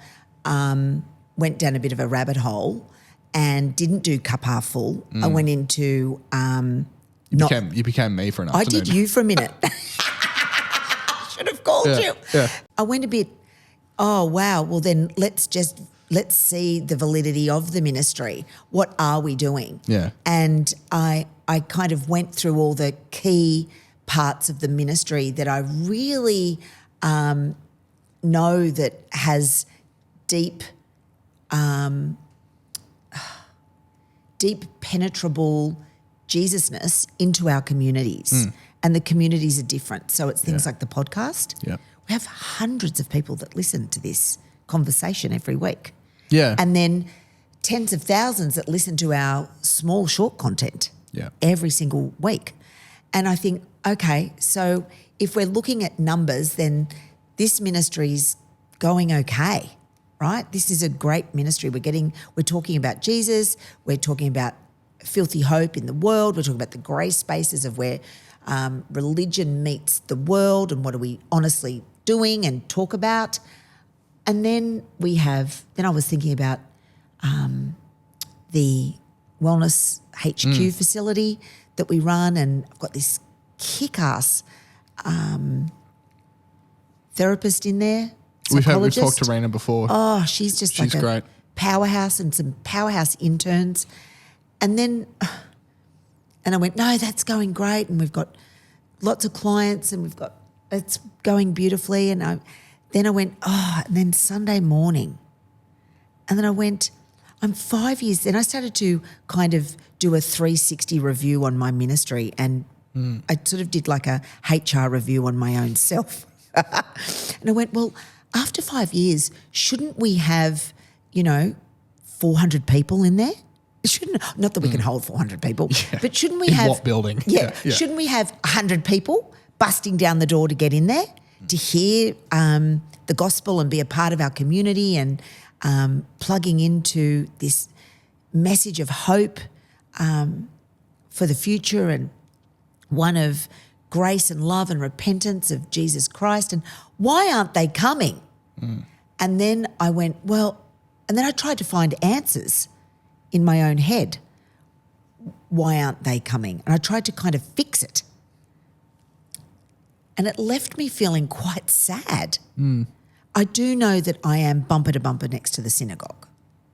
[SPEAKER 2] went down a bit of a rabbit hole and didn't do cup half full. I went into
[SPEAKER 1] you became me for an afternoon.
[SPEAKER 2] I did you for a minute. Should have called you.
[SPEAKER 1] Yeah.
[SPEAKER 2] I went a bit, oh, wow, well then let's see the validity of the ministry. What are we doing?
[SPEAKER 1] Yeah.
[SPEAKER 2] And I kind of went through all the key parts of the ministry that I really know that has deep penetrable Jesusness into our communities. And the communities are different. So it's things like the podcast.
[SPEAKER 1] Yeah.
[SPEAKER 2] We have hundreds of people that listen to this conversation every week.
[SPEAKER 1] Yeah.
[SPEAKER 2] And then tens of thousands that listen to our small, short content every single week. And I think, okay, so if we're looking at numbers, then this ministry's going okay, right? This is a great ministry. We're talking about Jesus. We're talking about filthy hope in the world. We're talking about the grey spaces of where religion meets the world and what are we honestly doing and talk about. And then I was thinking about the wellness HQ facility that we run, and I've got this kick-ass therapist in there,
[SPEAKER 1] We've
[SPEAKER 2] psychologist.
[SPEAKER 1] talked to Raina before.
[SPEAKER 2] Oh, she's just like a
[SPEAKER 1] great.
[SPEAKER 2] powerhouse, and some powerhouse interns. And then, and I went, no, that's going great, and we've got lots of clients, and it's going beautifully. And then I went, and then Sunday morning, and then I went, I'm 5 years. Then I started to kind of do a 360 review on my ministry, and I sort of did like a HR review on my own self. And I went, well, after 5 years, shouldn't we have, 400 people in there? Not that we can hold 400 people, but shouldn't we have...
[SPEAKER 1] In what building?
[SPEAKER 2] Yeah. Shouldn't we have 100 people busting down the door to get in there, to hear the gospel and be a part of our community, and plugging into this message of hope for the future, and one of grace and love and repentance of Jesus Christ? And why aren't they coming? And then I went, and then I tried to find answers in my own head. Why aren't they coming? And I tried to kind of fix it. And it left me feeling quite sad. I do know that I am bumper to bumper next to the synagogue,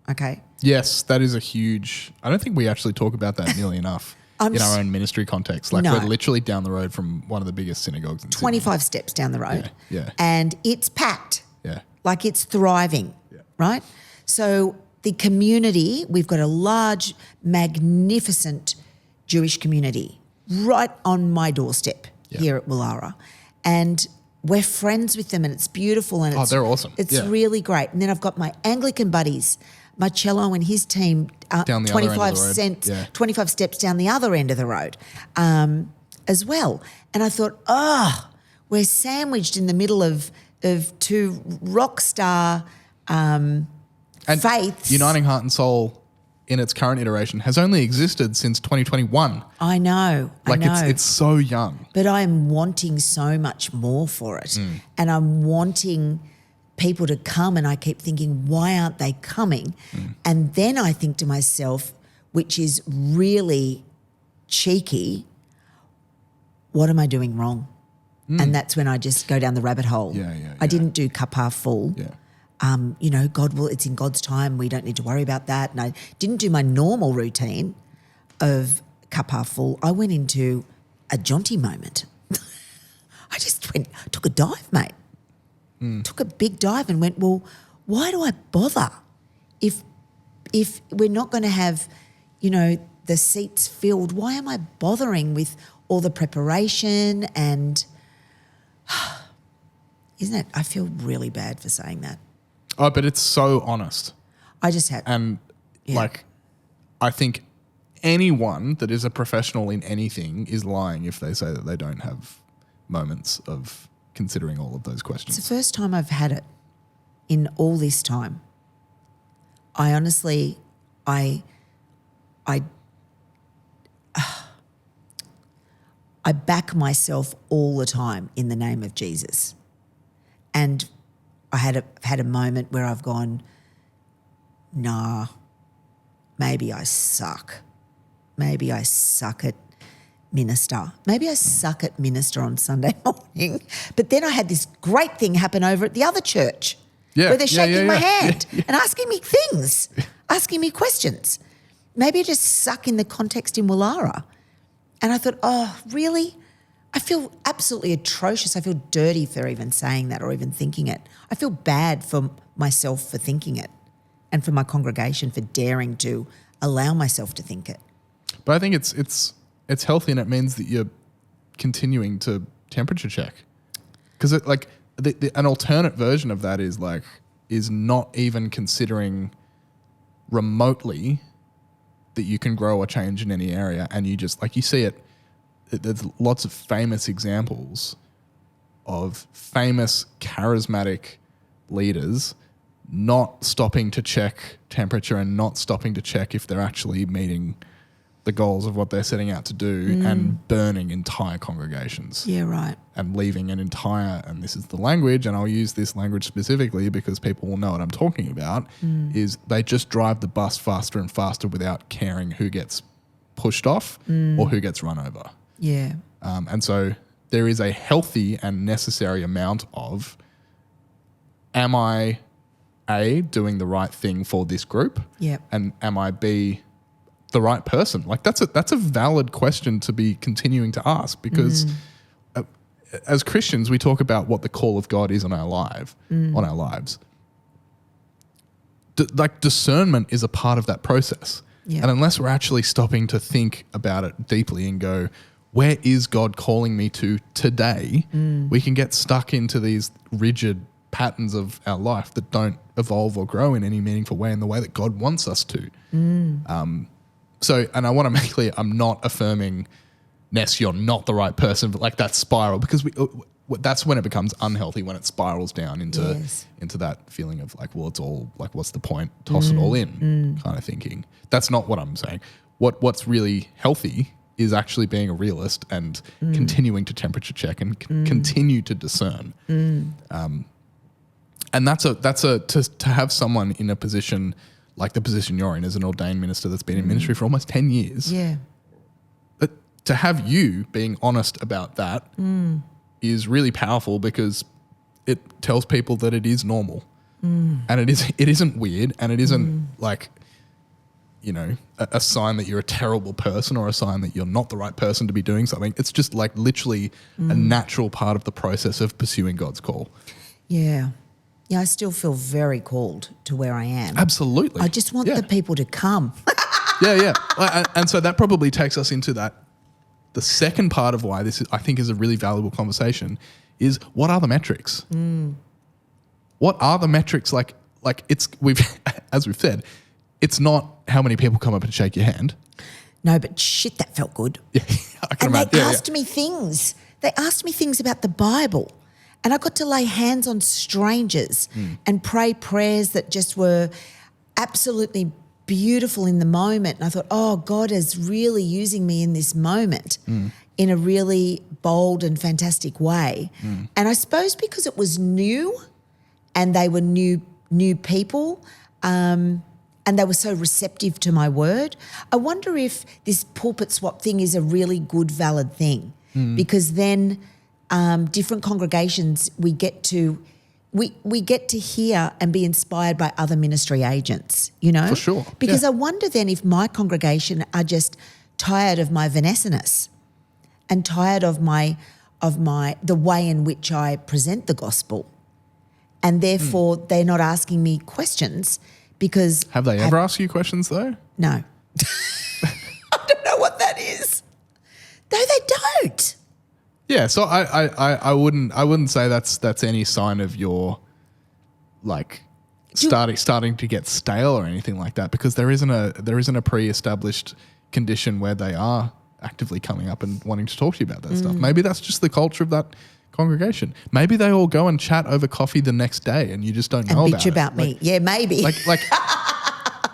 [SPEAKER 2] okay?
[SPEAKER 1] Yes, that is a huge... I don't think we actually talk about that nearly enough in our own ministry context. Like, we're literally down the road from one of the biggest synagogues in
[SPEAKER 2] 25 steps down the road.
[SPEAKER 1] Yeah.
[SPEAKER 2] And it's packed.
[SPEAKER 1] Yeah.
[SPEAKER 2] Like, it's thriving, right? So the community, we've got a large, magnificent Jewish community right on my doorstep here at Willara. And we're friends with them, and it's beautiful. And
[SPEAKER 1] they're awesome.
[SPEAKER 2] It's really great. And then I've got my Anglican buddies, Marcello and his team,
[SPEAKER 1] down the
[SPEAKER 2] 25 steps down the other end of the road as well. And I thought, we're sandwiched in the middle of two rock star faiths.
[SPEAKER 1] Uniting Heart and Soul in its current iteration has only existed since 2021.
[SPEAKER 2] I know.
[SPEAKER 1] It's so young.
[SPEAKER 2] But I'm wanting so much more for it. And I'm wanting people to come, and I keep thinking, why aren't they coming? And then I think to myself, which is really cheeky, what am I doing wrong? And that's when I just go down the rabbit hole. I didn't do cup half full. It's in God's time. We don't need to worry about that. And I didn't do my normal routine of cup half full. I went into a Jonty moment. I just took a dive, mate. Took a big dive and went, well, why do I bother if we're not going to have, the seats filled? Why am I bothering with all the preparation? And isn't it? I feel really bad for saying that.
[SPEAKER 1] Oh, but it's so honest.
[SPEAKER 2] I just had...
[SPEAKER 1] And, I think anyone that is a professional in anything is lying if they say that they don't have moments of considering all of those questions.
[SPEAKER 2] It's the first time I've had it in all this time. I honestly, I back myself all the time in the name of Jesus. And I've had a moment where I've gone, nah, maybe I suck. Maybe I suck at minister. Maybe I suck at minister on Sunday morning. But then I had this great thing happen over at the other church where they're shaking my hand and asking me things, asking me questions. Maybe I just suck in the context in Willara. And I thought, really? I feel absolutely atrocious. I feel dirty for even saying that or even thinking it. I feel bad for myself for thinking it, and for my congregation for daring to allow myself to think it.
[SPEAKER 1] But I think it's healthy, and it means that you're continuing to temperature check. Because an alternate version of that is not even considering remotely that you can grow or change in any area, and you just, you see it. There's lots of famous examples of famous charismatic leaders not stopping to check temperature and not stopping to check if they're actually meeting the goals of what they're setting out to do and burning entire congregations.
[SPEAKER 2] Yeah, right.
[SPEAKER 1] And leaving an entire, and this is the language, and I'll use this language specifically because people will know what I'm talking about, is they just drive the bus faster and faster without caring who gets pushed off or who gets run over.
[SPEAKER 2] Yeah.
[SPEAKER 1] And so there is a healthy and necessary amount of, am I, A, doing the right thing for this group?
[SPEAKER 2] Yeah.
[SPEAKER 1] And am I, B, the right person? Like that's a valid question to be continuing to ask because as Christians, we talk about what the call of God is on our lives. Like discernment is a part of that process.
[SPEAKER 2] Yeah.
[SPEAKER 1] And unless we're actually stopping to think about it deeply and go, where is God calling me to today? We can get stuck into these rigid patterns of our life that don't evolve or grow in any meaningful way in the way that God wants us to. So, and I want to make clear, I'm not affirming, Ness, you're not the right person, but like that spiral, because that's when it becomes unhealthy, when it spirals down into that feeling of like, well, it's all like, what's the point? Toss it all in kind of thinking. That's not what I'm saying. What's really healthy is actually being a realist and continuing to temperature check and continue to discern. And that's to have someone in a position like the position you're in as an ordained minister that's been in ministry for almost 10 years.
[SPEAKER 2] Yeah.
[SPEAKER 1] To have you being honest about that is really powerful because it tells people that it is normal. And it isn't weird, and it isn't like, you know, a sign that you're a terrible person or a sign that you're not the right person to be doing something. It's just like literally a natural part of the process of pursuing God's call.
[SPEAKER 2] Yeah. Yeah, I still feel very called to where I am.
[SPEAKER 1] Absolutely.
[SPEAKER 2] I just want the people to come.
[SPEAKER 1] Yeah. And so that probably takes us into that. The second part of why this is, I think, is a really valuable conversation is, what are the metrics? What are the metrics? Like as we've said, it's not how many people come up and shake your hand.
[SPEAKER 2] No, but shit, that felt good.
[SPEAKER 1] Yeah, I can
[SPEAKER 2] and
[SPEAKER 1] imagine.
[SPEAKER 2] they asked me things. They asked me things about the Bible. And I got to lay hands on strangers and pray prayers that just were absolutely beautiful in the moment. And I thought, oh, God is really using me in this moment in a really bold and fantastic way. And I suppose because it was new and they were new people and they were so receptive to my word, I wonder if this pulpit swap thing is a really good, valid thing because then different congregations we get to hear and be inspired by other ministry agents, you know?
[SPEAKER 1] For sure.
[SPEAKER 2] Because I wonder then if my congregation are just tired of my Vanessa-ness and tired of the way in which I present the gospel. And therefore they're not asking me questions because...
[SPEAKER 1] Have they ever asked you questions though?
[SPEAKER 2] No. I don't know what that is. No, they don't.
[SPEAKER 1] Yeah, so I wouldn't say that's any sign of your like starting to get stale or anything like that, because there isn't a pre-established condition where they are actively coming up and wanting to talk to you about that stuff. Maybe that's just the culture of that congregation. Maybe they all go and chat over coffee the next day and you just don't know
[SPEAKER 2] and
[SPEAKER 1] about
[SPEAKER 2] bitch about me. Yeah, maybe.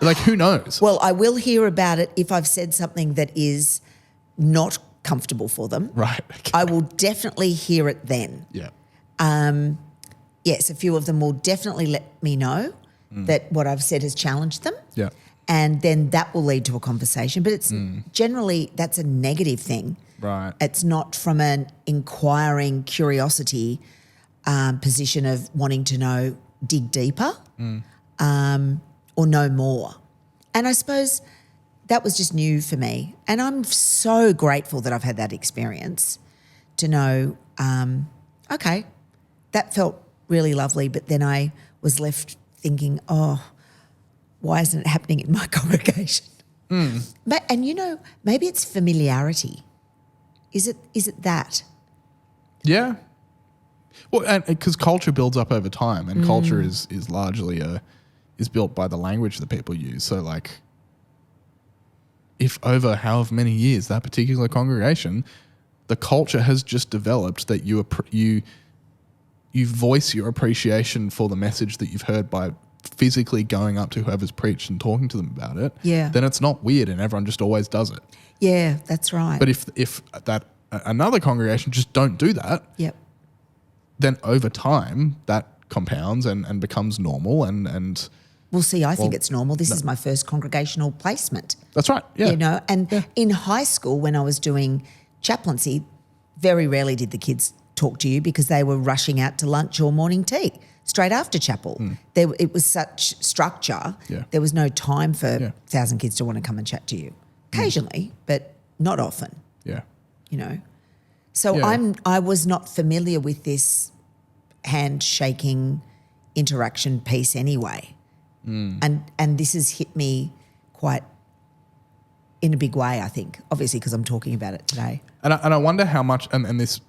[SPEAKER 1] Like who knows?
[SPEAKER 2] Well, I will hear about it if I've said something that is not comfortable for them.
[SPEAKER 1] Right. Okay.
[SPEAKER 2] I will definitely hear it then.
[SPEAKER 1] Yeah.
[SPEAKER 2] Yes, a few of them will definitely let me know that what I've said has challenged them.
[SPEAKER 1] Yeah.
[SPEAKER 2] And then that will lead to a conversation. But it's generally, that's a negative thing.
[SPEAKER 1] Right.
[SPEAKER 2] It's not from an inquiring curiosity position of wanting to know, dig deeper or know more. And I suppose that was just new for me. And I'm so grateful that I've had that experience to know, okay, that felt really lovely, but then I was left thinking, oh, why isn't it happening in my congregation? And, you know, maybe it's familiarity. Is it that?
[SPEAKER 1] Yeah. Well, and because culture builds up over time, and culture is largely is built by the language that people use. So, like, if over however many years that particular congregation, the culture has just developed that you voice your appreciation for the message that you've heard by physically going up to whoever's preached and talking to them about it,
[SPEAKER 2] Yeah.
[SPEAKER 1] then it's not weird and everyone just always does it.
[SPEAKER 2] Yeah, that's right.
[SPEAKER 1] But if that another congregation just don't do that,
[SPEAKER 2] Yep.
[SPEAKER 1] then over time that compounds and becomes normal and
[SPEAKER 2] Well, see, I think it's normal. This is my first congregational placement.
[SPEAKER 1] that's right. Yeah.
[SPEAKER 2] You know, and in high school when I was doing chaplaincy, very rarely did the kids talk to you because they were rushing out to lunch or morning tea straight after chapel. It was such structure.
[SPEAKER 1] Yeah.
[SPEAKER 2] There was no time for 1,000 kids to want to come and chat to you. Occasionally, but not often,
[SPEAKER 1] Yeah.
[SPEAKER 2] you know. So
[SPEAKER 1] Yeah.
[SPEAKER 2] I was not familiar with this handshaking interaction piece anyway. And this has hit me quite in a big way, I think, obviously because I'm talking about it today.
[SPEAKER 1] And I wonder how much, and this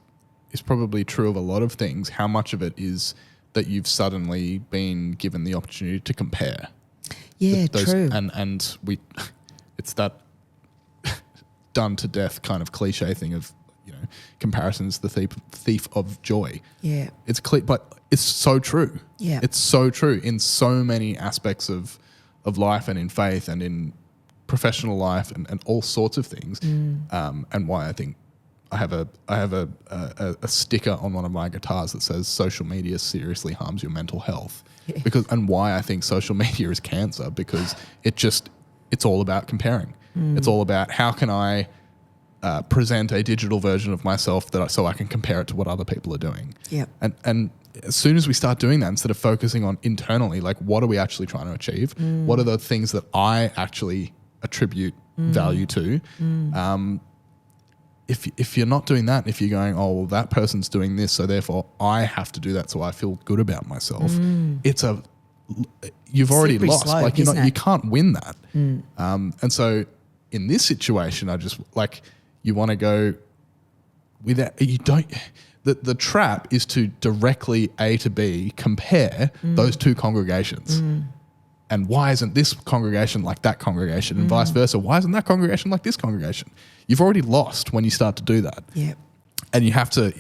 [SPEAKER 1] is probably true of a lot of things, how much of it is that you've suddenly been given the opportunity to compare.
[SPEAKER 2] Yeah, true.
[SPEAKER 1] And it's that done to death kind of cliche thing of, comparison's the thief of joy.
[SPEAKER 2] Yeah.
[SPEAKER 1] It's but it's so true.
[SPEAKER 2] Yeah.
[SPEAKER 1] It's so true in so many aspects of life and in faith and in professional life and all sorts of things. And why I think I have a sticker on one of my guitars that says social media seriously harms your mental health.
[SPEAKER 2] Yeah.
[SPEAKER 1] And why I think social media is cancer, because it's all about comparing. It's all about how can I present a digital version of myself so I can compare it to what other people are doing.
[SPEAKER 2] Yeah.
[SPEAKER 1] And as soon as we start doing that, instead of focusing on internally, like what are we actually trying to achieve? What are the things that I actually attribute value to? If you're not doing that, if you're going, oh, well, that person's doing this, so therefore I have to do that so I feel good about myself, you've already
[SPEAKER 2] Slippery
[SPEAKER 1] lost.
[SPEAKER 2] slope,
[SPEAKER 1] Like
[SPEAKER 2] isn't it?
[SPEAKER 1] you can't win that. And so in this situation, I just you want to go without, you don't, the trap is to directly A to B compare those two congregations. And why isn't this congregation like that congregation and vice versa? Why isn't that congregation like this congregation? You've already lost when you start to do that.
[SPEAKER 2] Yeah.
[SPEAKER 1] And you have to,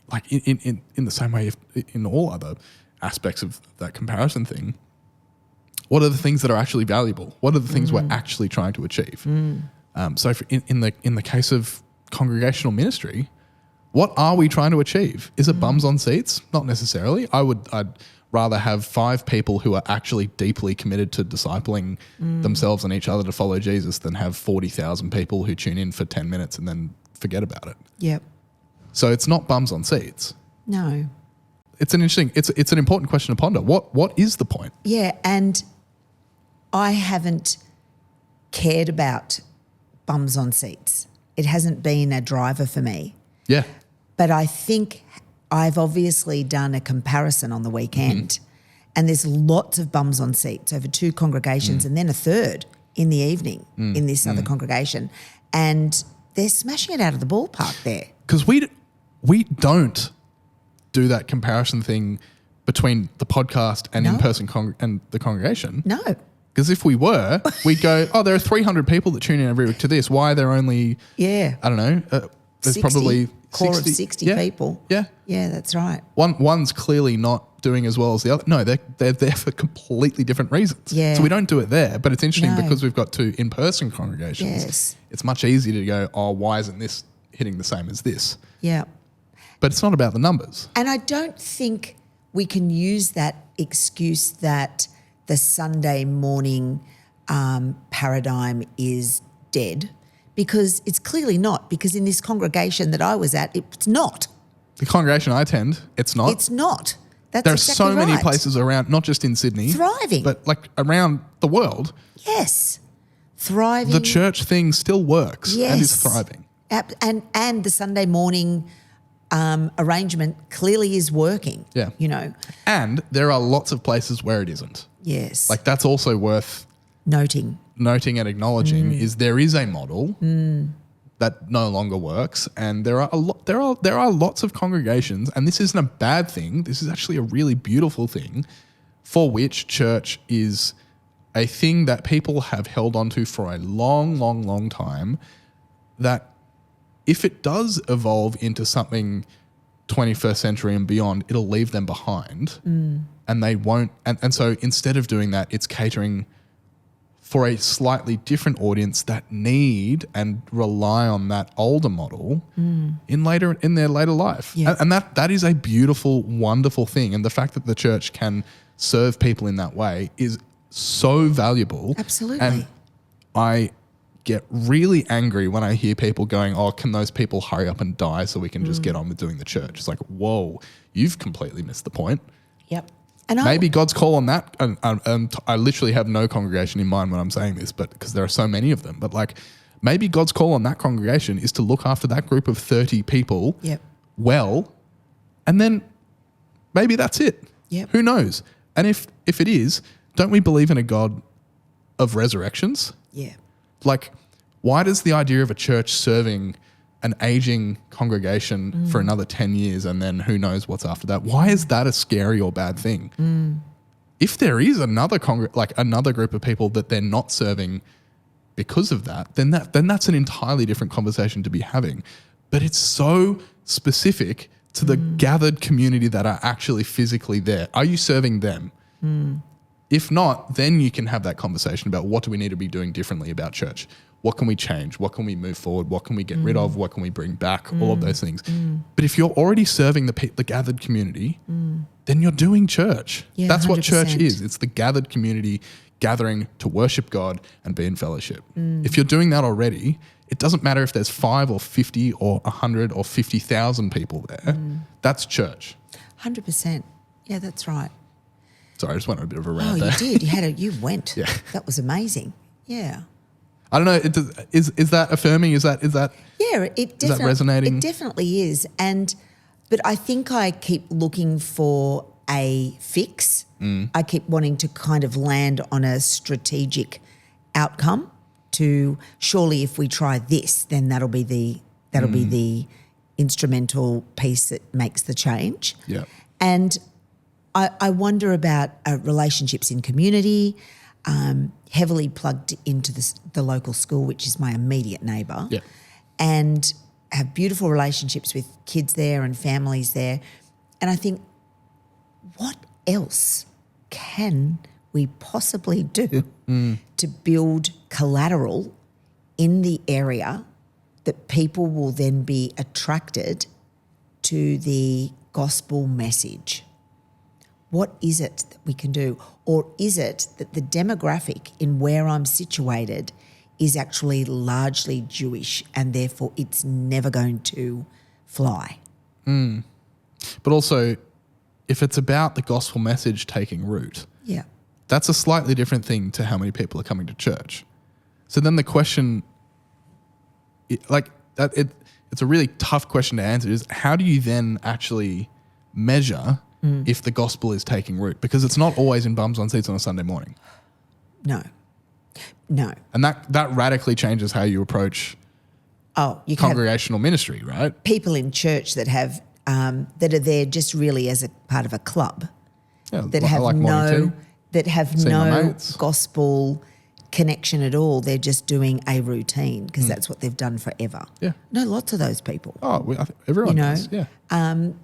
[SPEAKER 1] like in the same way, in all other aspects of that comparison thing, what are the things that are actually valuable? What are the things we're actually trying to achieve? So in the case of congregational ministry, what are we trying to achieve? Is it bums on seats? Not necessarily. I'd rather have 5 people who are actually deeply committed to discipling themselves and each other to follow Jesus than have 40,000 people who tune in for 10 minutes and then forget about it.
[SPEAKER 2] Yep.
[SPEAKER 1] So it's not bums on seats.
[SPEAKER 2] No.
[SPEAKER 1] It's an interesting, it's an important question to ponder. What is the point?
[SPEAKER 2] Yeah, and I haven't cared about bums on seats. It hasn't been a driver for me.
[SPEAKER 1] Yeah.
[SPEAKER 2] But I think I've obviously done a comparison on the weekend and there's lots of bums on seats over 2 congregations and then a third in the evening in this other congregation. And they're smashing it out of the ballpark there.
[SPEAKER 1] Because we don't do that comparison thing between the podcast and in-person and the congregation.
[SPEAKER 2] No.
[SPEAKER 1] Because if we were, we'd go, oh, there are 300 people that tune in every week to this. Why are there only, I don't know, there's
[SPEAKER 2] 60,
[SPEAKER 1] probably
[SPEAKER 2] core
[SPEAKER 1] 60,
[SPEAKER 2] of 60 people.
[SPEAKER 1] Yeah.
[SPEAKER 2] Yeah, that's right.
[SPEAKER 1] One's clearly not doing as well as the other. No, they're there for completely different reasons.
[SPEAKER 2] Yeah.
[SPEAKER 1] So we don't do it there. But it's interesting
[SPEAKER 2] No.
[SPEAKER 1] because we've got 2 in-person congregations.
[SPEAKER 2] Yes.
[SPEAKER 1] It's much easier to go, oh, why isn't this hitting the same as this?
[SPEAKER 2] Yeah.
[SPEAKER 1] But it's not about the numbers.
[SPEAKER 2] And I don't think we can use that excuse that the Sunday morning paradigm is dead, because it's clearly not, because in this congregation that I was at, it's not.
[SPEAKER 1] The congregation I attend, it's not.
[SPEAKER 2] It's not. That's
[SPEAKER 1] There are
[SPEAKER 2] exactly
[SPEAKER 1] so many
[SPEAKER 2] right.
[SPEAKER 1] places around, not just in Sydney.
[SPEAKER 2] Thriving.
[SPEAKER 1] But like around the world.
[SPEAKER 2] Yes. Thriving.
[SPEAKER 1] The church thing still works and is
[SPEAKER 2] Yes.
[SPEAKER 1] thriving.
[SPEAKER 2] And the Sunday morning arrangement clearly is working.
[SPEAKER 1] Yeah.
[SPEAKER 2] You know.
[SPEAKER 1] And there are lots of places where it isn't.
[SPEAKER 2] Yes.
[SPEAKER 1] Like that's also worth
[SPEAKER 2] noting
[SPEAKER 1] and acknowledging is there is a model that no longer works, and there are lots of congregations, and this isn't a bad thing. This is actually a really beautiful thing, for which church is a thing that people have held onto for a long, long, long time. That if it does evolve into something 21st century and beyond, it'll leave them behind. and they won't. And so instead of doing that, it's catering for a slightly different audience that need and rely on that older model in their later life.
[SPEAKER 2] Yeah.
[SPEAKER 1] And that is a beautiful, wonderful thing. And the fact that the church can serve people in that way is so valuable.
[SPEAKER 2] Absolutely.
[SPEAKER 1] And I get really angry when I hear people going, oh, can those people hurry up and die so we can just get on with doing the church? It's like, whoa, you've completely missed the point.
[SPEAKER 2] Yep. And
[SPEAKER 1] Maybe God's call on that, and I literally have no congregation in mind when I'm saying this, but because there are so many of them, but like maybe God's call on that congregation is to look after that group of 30 people well, and then maybe that's it.
[SPEAKER 2] Yep.
[SPEAKER 1] Who knows? And if it is, don't we believe in a God of resurrections?
[SPEAKER 2] Yeah.
[SPEAKER 1] Like, why does the idea of a church serving an aging congregation for another 10 years and then who knows what's after that? Why is that a scary or bad thing? If there is another another group of people that they're not serving because of that, then that's an entirely different conversation to be having. But it's so specific to the gathered community that are actually physically there. Are you serving them? If not, then you can have that conversation about what do we need to be doing differently about church? What can we change? What can we move forward? What can we get rid of? What can we bring back? All of those things. But if you're already serving the gathered community, then you're doing church.
[SPEAKER 2] Yeah,
[SPEAKER 1] That's what
[SPEAKER 2] 100%.
[SPEAKER 1] church is. It's the gathered community gathering to worship God and be in fellowship. If you're doing that already, it doesn't matter if there's 5 or 50 or 100 or 50,000 people there. That's church.
[SPEAKER 2] 100%. Yeah, that's right.
[SPEAKER 1] Sorry, I just went on a bit of a
[SPEAKER 2] Oh,
[SPEAKER 1] rant
[SPEAKER 2] you
[SPEAKER 1] there.
[SPEAKER 2] did. You went.
[SPEAKER 1] Yeah.
[SPEAKER 2] That was amazing. Yeah.
[SPEAKER 1] I don't know. Is that affirming? Is that
[SPEAKER 2] Yeah,
[SPEAKER 1] is that resonating?
[SPEAKER 2] It definitely is. But I think I keep looking for a fix. I keep wanting to kind of land on a strategic outcome to surely if we try this, then that'll be the instrumental piece that makes the change.
[SPEAKER 1] Yeah.
[SPEAKER 2] And I wonder about relationships in community, heavily plugged into the local school, which is my immediate neighbour,
[SPEAKER 1] Yeah.
[SPEAKER 2] and have beautiful relationships with kids there and families there. And I think, what else can we possibly do to build collateral in the area that people will then be attracted to the gospel message? What is it that we can do? Or is it that the demographic in where I'm situated is actually largely Jewish and therefore it's never going to fly?
[SPEAKER 1] But also, if it's about the gospel message taking root,
[SPEAKER 2] Yeah.
[SPEAKER 1] that's a slightly different thing to how many people are coming to church. So then the question, it's a really tough question to answer, is how do you then actually measure if the gospel is taking root? Because it's not always in bums on seats on a Sunday morning.
[SPEAKER 2] No.
[SPEAKER 1] And that radically changes how you approach
[SPEAKER 2] Oh, you can have
[SPEAKER 1] congregational ministry, right?
[SPEAKER 2] people in church that have that are there just really as a part of a club,
[SPEAKER 1] Yeah,
[SPEAKER 2] that
[SPEAKER 1] I
[SPEAKER 2] have
[SPEAKER 1] like morning tea. Seeing my
[SPEAKER 2] no
[SPEAKER 1] mates.
[SPEAKER 2] gospel connection at all. They're just doing a routine because that's what they've done forever.
[SPEAKER 1] Yeah.
[SPEAKER 2] No, lots of those people.
[SPEAKER 1] Oh, I think everyone
[SPEAKER 2] You know,
[SPEAKER 1] does. Yeah.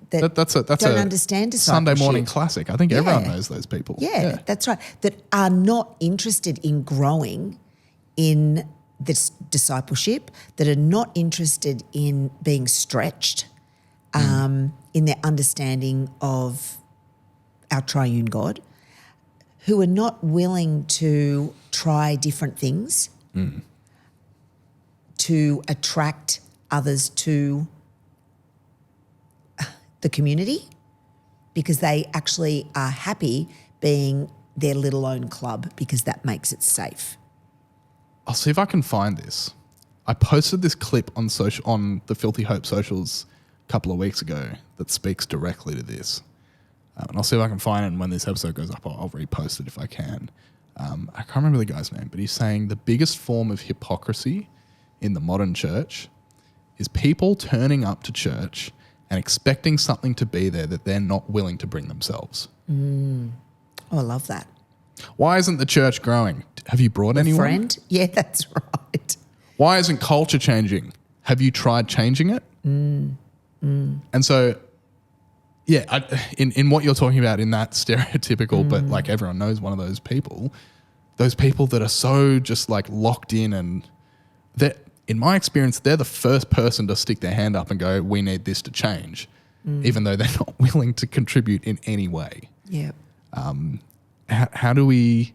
[SPEAKER 2] That's
[SPEAKER 1] Don't
[SPEAKER 2] don't understand
[SPEAKER 1] Sunday morning
[SPEAKER 2] discipleship.
[SPEAKER 1] classic. I think everyone
[SPEAKER 2] Yeah.
[SPEAKER 1] knows those people.
[SPEAKER 2] Yeah, that's right. That are not interested in growing in this discipleship, that are not interested in being stretched in their understanding of our triune God, who are not willing to try different things to attract others to the community, because they actually are happy being their little own club because that makes it safe.
[SPEAKER 1] I'll see if I can find this. I posted this clip on the Filthy Hope socials a couple of weeks ago that speaks directly to this. And I'll see if I can find it, and when this episode goes up, I'll repost it if I can. I can't remember the guy's name, but he's saying the biggest form of hypocrisy in the modern church is people turning up to church and expecting something to be there that they're not willing to bring themselves.
[SPEAKER 2] Oh, I love that.
[SPEAKER 1] Why isn't the church growing? Have you brought anyone?
[SPEAKER 2] Friend? Yeah, that's right.
[SPEAKER 1] Why isn't culture changing? Have you tried changing it? And so in what you're talking about, in that stereotypical, but like everyone knows one of those people that are so just like locked in, and that, in my experience, they're the first person to stick their hand up and go, we need this to change, even though they're not willing to contribute in any way.
[SPEAKER 2] Yeah.
[SPEAKER 1] How do we,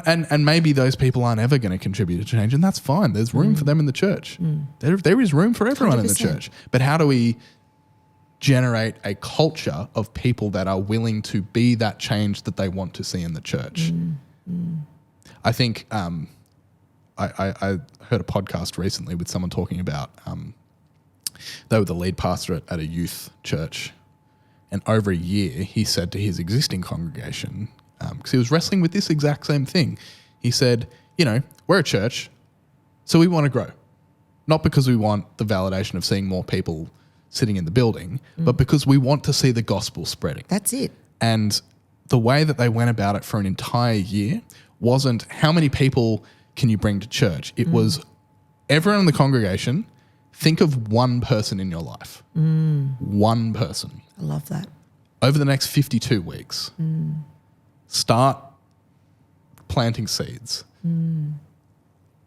[SPEAKER 1] and maybe those people aren't ever going to contribute to change, and that's fine. There's room for them in the church. There is room for everyone 100%. In the church. But how do we generate a culture of people that are willing to be that change that they want to see in the church? I think I heard a podcast recently with someone talking about they were the lead pastor at a youth church, and over a year he said to his existing congregation, because he was wrestling with this exact same thing, he said, we're a church, so we want to grow, not because we want the validation of seeing more people sitting in the building, but because we want to see the gospel spreading.
[SPEAKER 2] That's it.
[SPEAKER 1] And the way that they went about it for an entire year wasn't how many people can you bring to church. It was everyone in the congregation, think of one person in your life. One person.
[SPEAKER 2] I love that.
[SPEAKER 1] Over the next 52 weeks, start planting seeds. And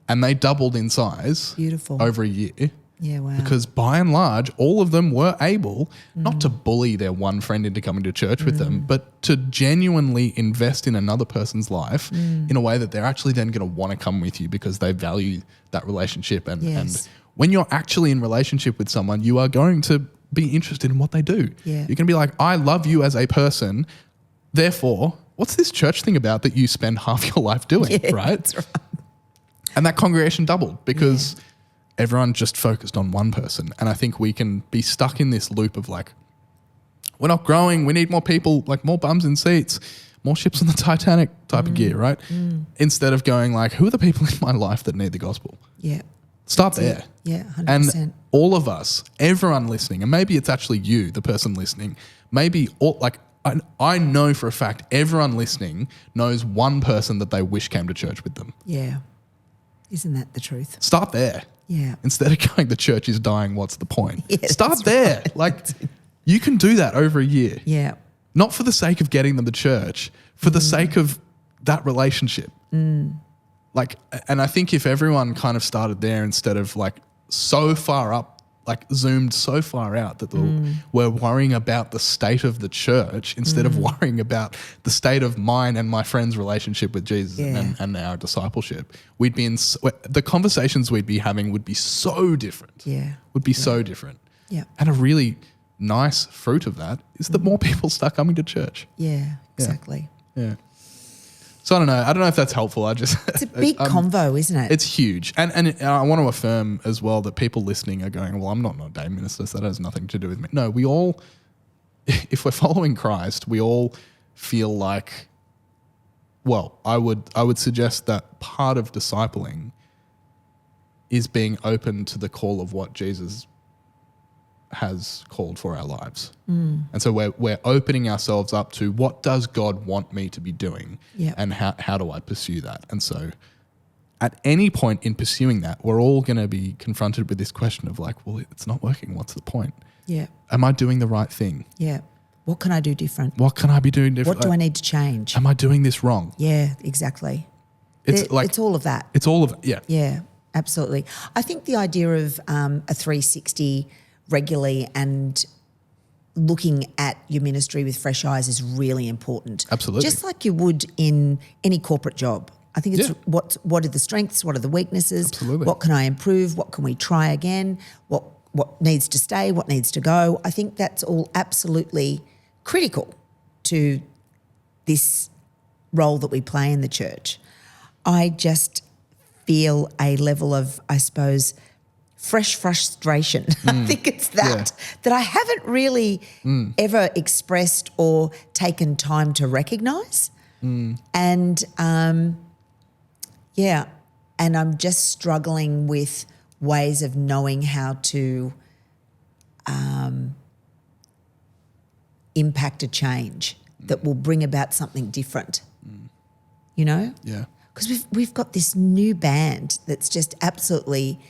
[SPEAKER 1] they doubled in size.
[SPEAKER 2] Beautiful.
[SPEAKER 1] Over a year.
[SPEAKER 2] Yeah, wow.
[SPEAKER 1] Because by and large, all of them were able not to bully their one friend into coming to church with them, but to genuinely invest in another person's life in a way that they're actually then going to want to come with you because they value that relationship. And when you're actually in relationship with someone, you are going to be interested in what they do.
[SPEAKER 2] Yeah.
[SPEAKER 1] You're going to be like, I love you as a person. Therefore, what's this church thing about that you spend half your life doing, right? That's right. And that congregation doubled because everyone just focused on one person. And I think we can be stuck in this loop of like, we're not growing, we need more people, like more bums in seats, more ships on the Titanic type of gear, right? Instead of going like, who are the people in my life that need the gospel?
[SPEAKER 2] Yeah.
[SPEAKER 1] Start there.
[SPEAKER 2] Yeah, 100%.
[SPEAKER 1] And all of us, everyone listening, and maybe it's actually you, the person listening, maybe all, like, I know for a fact everyone listening knows one person that they wish came to church with them.
[SPEAKER 2] Yeah. Isn't that the truth?
[SPEAKER 1] Start there.
[SPEAKER 2] Yeah.
[SPEAKER 1] Instead of going, the church is dying, what's the point?
[SPEAKER 2] Yeah,
[SPEAKER 1] start there.
[SPEAKER 2] Right.
[SPEAKER 1] Like, you can do that over a year.
[SPEAKER 2] Yeah.
[SPEAKER 1] Not for the sake of getting them to church, for the sake of that relationship. Like, and I think if everyone kind of started there instead of like so far up, like zoomed so far out that we're worrying about the state of the church instead of worrying about the state of mine and my friend's relationship with Jesus and our discipleship, we'd be in, the conversations we'd be having would be so different.
[SPEAKER 2] Yeah.
[SPEAKER 1] Would be so different.
[SPEAKER 2] Yeah.
[SPEAKER 1] And a really nice fruit of that is that more people start coming to church.
[SPEAKER 2] Yeah, exactly.
[SPEAKER 1] Yeah. So I don't know if that's helpful.
[SPEAKER 2] It's a big convo, isn't it?
[SPEAKER 1] It's huge. And I want to affirm as well that people listening are going, well, I'm not an ordained minister, so that has nothing to do with me. No, we all, if we're following Christ, we all feel like, well, I would suggest that part of discipling is being open to the call of what Jesus has called for our lives. And so we're opening ourselves up to what does God want me to be doing and how do I pursue that? And so at any point in pursuing that, we're all going to be confronted with this question of like, well, it's not working. What's the point?
[SPEAKER 2] Yeah.
[SPEAKER 1] Am I doing the right thing?
[SPEAKER 2] Yeah. What can I do different?
[SPEAKER 1] What can I be doing different?
[SPEAKER 2] What do I need to change?
[SPEAKER 1] Am I doing this wrong?
[SPEAKER 2] Yeah, exactly.
[SPEAKER 1] It's
[SPEAKER 2] all of that.
[SPEAKER 1] It's all of it. Yeah.
[SPEAKER 2] Yeah, absolutely. I think the idea of a 360 regularly and looking at your ministry with fresh eyes is really important.
[SPEAKER 1] Absolutely.
[SPEAKER 2] Just like you would in any corporate job. I think it's what are the strengths, what are the weaknesses,
[SPEAKER 1] Absolutely.
[SPEAKER 2] What can I improve, what can we try again, what needs to stay, what needs to go. I think that's all absolutely critical to this role that we play in the church. I just feel a level of, I suppose, fresh frustration. I think it's that I haven't really ever expressed or taken time to recognise. And and I'm just struggling with ways of knowing how to impact a change that will bring about something different. You know?
[SPEAKER 1] Yeah.
[SPEAKER 2] Because we've got this new band that's just absolutely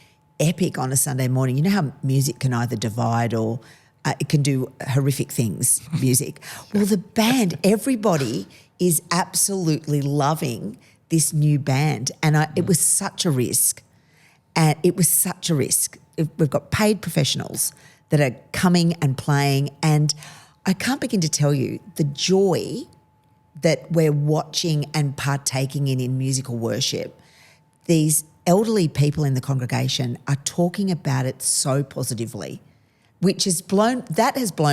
[SPEAKER 2] epic on a Sunday morning. You know how music can either divide or it can do horrific things, music. Well, the band, everybody is absolutely loving this new band. And it was such a risk. And it was such a risk. We've got paid professionals that are coming and playing, and I can't begin to tell you the joy that we're watching and partaking in musical worship. These elderly people in the congregation are talking about it so positively, which has blown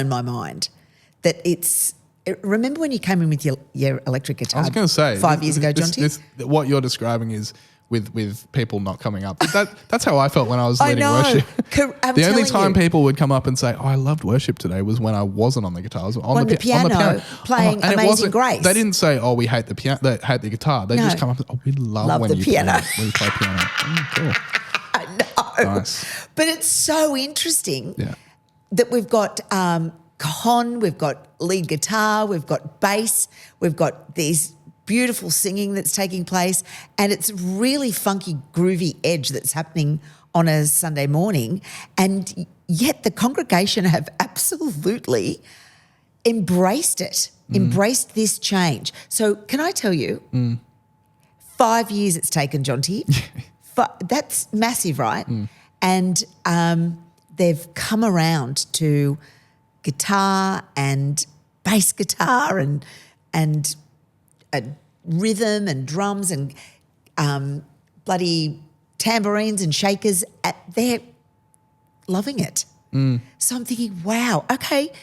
[SPEAKER 2] my mind. That remember when you came in with your electric guitar?
[SPEAKER 1] I was going to say
[SPEAKER 2] 5 years ago, Jonty.
[SPEAKER 1] What you're describing is with people not coming up. That's how I felt when I was leading worship. The only time people would come up and say, "Oh, I loved worship today," was when I wasn't on the guitar. I was on the piano
[SPEAKER 2] playing Amazing Grace.
[SPEAKER 1] They didn't say, "Oh, we hate the piano," they hate the guitar. They just come up and say, "Oh, we love when you play piano." Cool.
[SPEAKER 2] I know.
[SPEAKER 1] Nice.
[SPEAKER 2] But it's so interesting that we've got cajon, we've got lead guitar, we've got bass, we've got these beautiful singing that's taking place, and it's really funky, groovy edge that's happening on a Sunday morning, and yet the congregation have absolutely embraced it, embraced this change. So can I tell you, 5 years it's taken, Jonty. That's massive, right? And they've come around to guitar and bass guitar and rhythm and drums and bloody tambourines and shakers. They're loving it. So I'm thinking, wow, okay,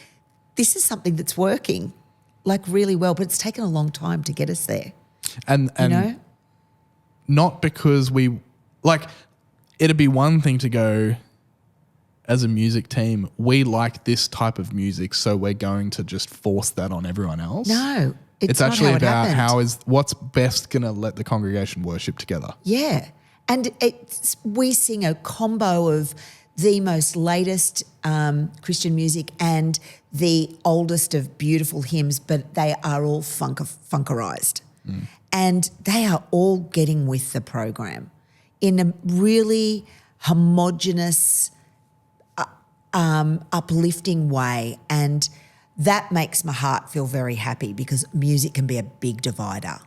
[SPEAKER 2] this is something that's working like really well, but it's taken a long time to get us there.
[SPEAKER 1] And
[SPEAKER 2] you know?
[SPEAKER 1] Not because it'd be one thing to go, as a music team, we like this type of music, so we're going to just force that on everyone else.
[SPEAKER 2] No.
[SPEAKER 1] It's actually about what's best going to let the congregation worship together.
[SPEAKER 2] Yeah. And we sing a combo of the most latest Christian music and the oldest of beautiful hymns, but they are all funkerized. And they are all getting with the program in a really homogenous, uplifting way. And that makes my heart feel very happy, because music can be a big divider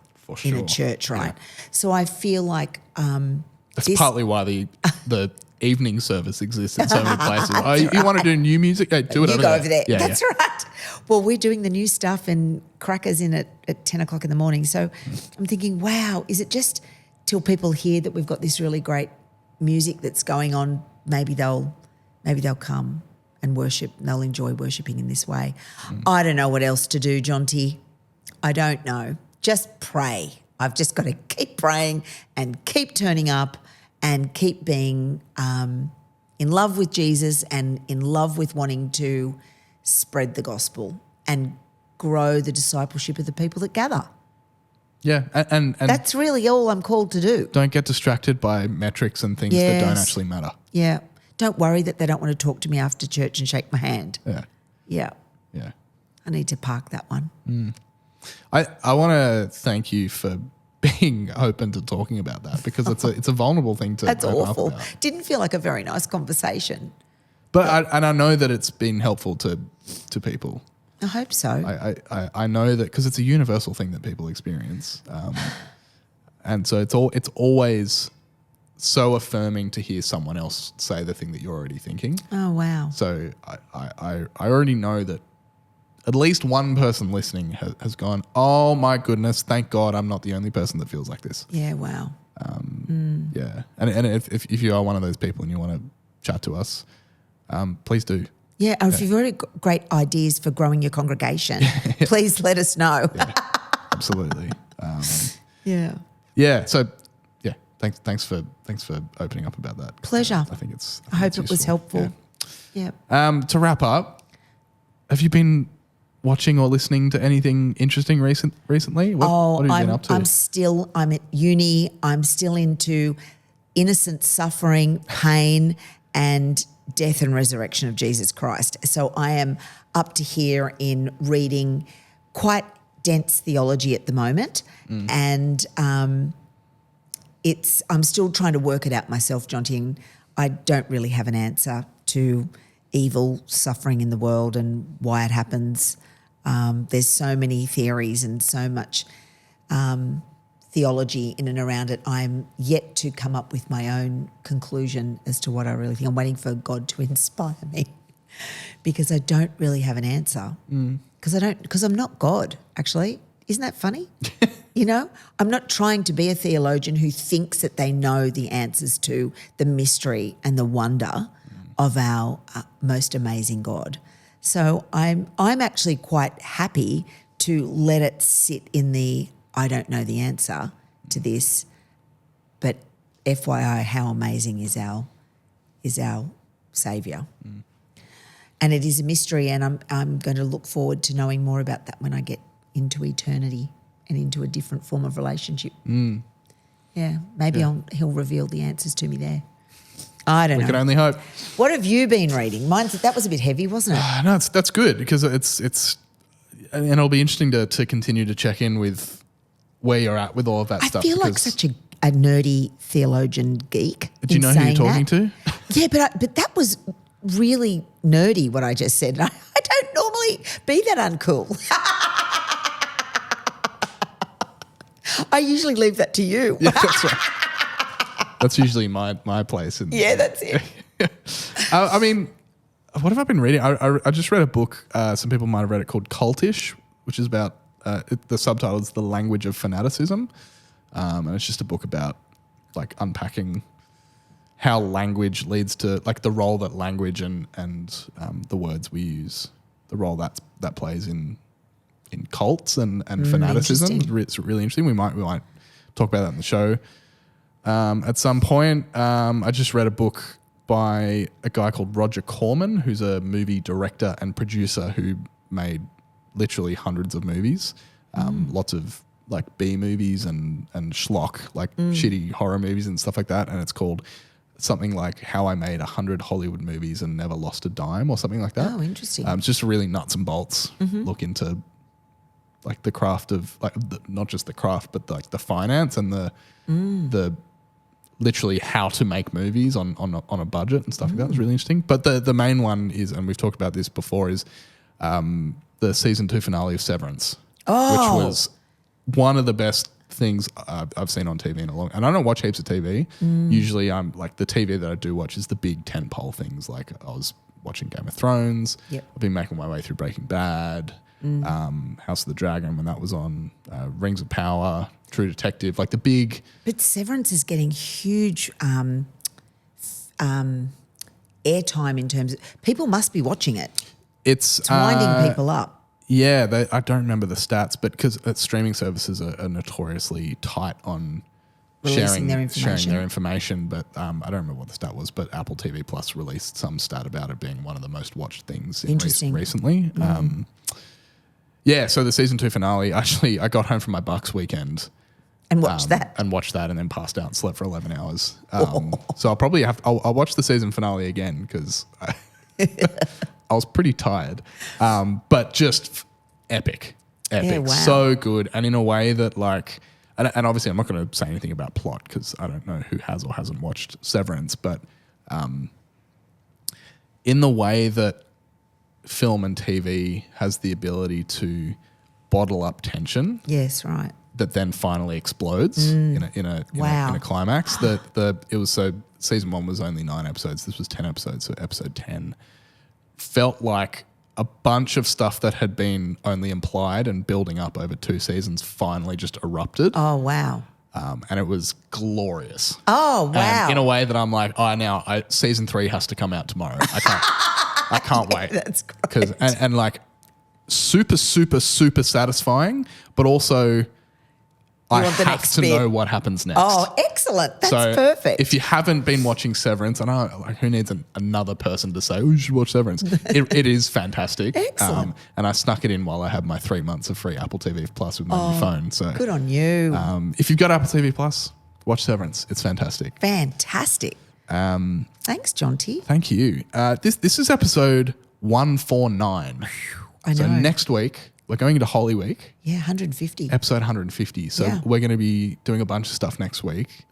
[SPEAKER 2] in a church, right? Yeah. So I feel like
[SPEAKER 1] that's partly why the evening service exists in so many places. Oh, you want to do new music? Hey, do it.
[SPEAKER 2] You
[SPEAKER 1] over
[SPEAKER 2] go
[SPEAKER 1] there.
[SPEAKER 2] over there.
[SPEAKER 1] Yeah,
[SPEAKER 2] that's right. Well, we're doing the new stuff and Crackers in at 10 o'clock in the morning. So I'm thinking, wow, is it just till people hear that we've got this really great music that's going on? Maybe they'll come and worship, and they'll enjoy worshipping in this way. I don't know what else to do, Jonty. I don't know. Just pray. I've just got to keep praying and keep turning up and keep being in love with Jesus and in love with wanting to spread the gospel and grow the discipleship of the people that gather.
[SPEAKER 1] Yeah, and
[SPEAKER 2] that's really all I'm called to do.
[SPEAKER 1] Don't get distracted by metrics and things that don't actually matter.
[SPEAKER 2] Yeah. Don't worry that they don't want to talk to me after church and shake my hand. Yeah. I need to park that one.
[SPEAKER 1] I want to thank you for being open to talking about that, because it's a vulnerable thing to. That's awful.
[SPEAKER 2] Didn't feel like a very nice conversation.
[SPEAKER 1] But I know that it's been helpful to people.
[SPEAKER 2] I hope so.
[SPEAKER 1] I know that because it's a universal thing that people experience, and so it's always so affirming to hear someone else say the thing that you're already thinking.
[SPEAKER 2] Oh, wow.
[SPEAKER 1] So I already know that at least one person listening has gone, oh my goodness, thank God I'm not the only person that feels like this.
[SPEAKER 2] Yeah, wow.
[SPEAKER 1] Yeah. And if you are one of those people and you want to chat to us, please do.
[SPEAKER 2] Yeah, or if you've already got great ideas for growing your congregation, please let us know.
[SPEAKER 1] Absolutely.
[SPEAKER 2] Yeah.
[SPEAKER 1] So thanks for opening up about that.
[SPEAKER 2] Pleasure. I hope it was helpful.
[SPEAKER 1] Yeah. To wrap up, have you been watching or listening to anything interesting recently? What have you been up to?
[SPEAKER 2] I'm at uni. I'm still into innocent suffering, pain, and death and resurrection of Jesus Christ. So I am up to here in reading quite dense theology at the moment, and I'm still trying to work it out myself, Jonty, and I don't really have an answer to evil suffering in the world and why it happens. There's so many theories and so much theology in and around it. I'm yet to come up with my own conclusion as to what I really think. I'm waiting for God to inspire me because I don't really have an answer. Because I'm not God, actually. Isn't that funny? You know, I'm not trying to be a theologian who thinks that they know the answers to the mystery and the wonder of our most amazing God. So I'm actually quite happy to let it sit in the I don't know the answer to this, but FYI, how amazing is our Saviour. And it is a mystery, and I'm going to look forward to knowing more about that when I get into eternity and into a different form of relationship. Yeah, maybe he'll reveal the answers to me there. I don't know.
[SPEAKER 1] We can only hope.
[SPEAKER 2] What have you been reading? That was a bit heavy, wasn't it?
[SPEAKER 1] No, that's good because it's and it'll be interesting to continue to check in with where you're at with all of that stuff.
[SPEAKER 2] I feel like such a nerdy theologian geek.
[SPEAKER 1] Do you know who you're talking to?
[SPEAKER 2] Yeah, but that was really nerdy what I just said. I don't normally be that uncool. I usually leave that to you.
[SPEAKER 1] Yeah, that's right. That's usually my place.
[SPEAKER 2] Yeah, that's it.
[SPEAKER 1] I mean, what have I been reading? I just read a book. Some people might have read it called Cultish, which is about the subtitle is The Language of Fanaticism, and it's just a book about like unpacking how language leads to like the role that language and the words we use, the role that plays in cults and fanaticism. It's really interesting. We might talk about that in the show at some point. I just read a book by a guy called Roger Corman, who's a movie director and producer who made literally hundreds of movies, lots of like B movies and schlock, like shitty horror movies and stuff like that. And it's called something like How I Made 100 Hollywood Movies and Never Lost a Dime or something like that.
[SPEAKER 2] Oh, interesting.
[SPEAKER 1] It's just a really nuts and bolts look into like the craft of like not just the craft, but like the finance and the literally how to make movies on a budget and stuff like that. It was really interesting. But the main one is, and we've talked about this before, is the season 2 finale of Severance, which was one of the best things I've seen on TV in a long. And I don't watch heaps of TV. Usually, I'm like the TV that I do watch is the big tentpole things. Like I was watching Game of Thrones.
[SPEAKER 2] Yep.
[SPEAKER 1] I've been making my way through Breaking Bad, House of the Dragon when that was on, Rings of Power, True Detective, like the big.
[SPEAKER 2] But Severance is getting huge airtime in terms of people must be watching it.
[SPEAKER 1] It's
[SPEAKER 2] winding people up.
[SPEAKER 1] Yeah, I don't remember the stats, but because streaming services are notoriously tight on sharing their information. But I don't remember what the stat was, but Apple TV Plus released some stat about it being one of the most watched things recently. So the season 2 finale, actually, I got home from my Bucks weekend.
[SPEAKER 2] And watched that.
[SPEAKER 1] And then passed out and slept for 11 hours. So I'll probably I'll watch the season finale again because I was pretty tired, but just epic,
[SPEAKER 2] Yeah, wow.
[SPEAKER 1] So good, and in a way that like, and obviously I'm not going to say anything about plot because I don't know who has or hasn't watched Severance, but in the way that film and TV has the ability to bottle up tension,
[SPEAKER 2] Yes, right.
[SPEAKER 1] that then finally explodes in a climax. Season 1 was only 9 episodes. This was 10 episodes. So episode 10 felt like a bunch of stuff that had been only implied and building up over 2 seasons finally just erupted.
[SPEAKER 2] Oh, wow.
[SPEAKER 1] And it was glorious.
[SPEAKER 2] Oh, wow.
[SPEAKER 1] And in a way that I'm like, season 3 has to come out tomorrow. I can't wait.
[SPEAKER 2] That's great.
[SPEAKER 1] And like super, super, super satisfying, but also I have to know what happens next.
[SPEAKER 2] Oh, excellent. That's perfect.
[SPEAKER 1] If you haven't been watching Severance, I know like who needs another person to say, you should watch Severance. It is fantastic.
[SPEAKER 2] Excellent.
[SPEAKER 1] And I snuck it in while I had my 3 months of free Apple TV Plus with my new phone. So
[SPEAKER 2] good on you.
[SPEAKER 1] If you've got Apple TV Plus, watch Severance. It's fantastic.
[SPEAKER 2] Fantastic. Thanks, Jonty.
[SPEAKER 1] Thank you. This is episode 149.
[SPEAKER 2] I know.
[SPEAKER 1] So next week, we're going into Holy Week.
[SPEAKER 2] Yeah, 150.
[SPEAKER 1] Episode 150. So we're going to be doing a bunch of stuff next week.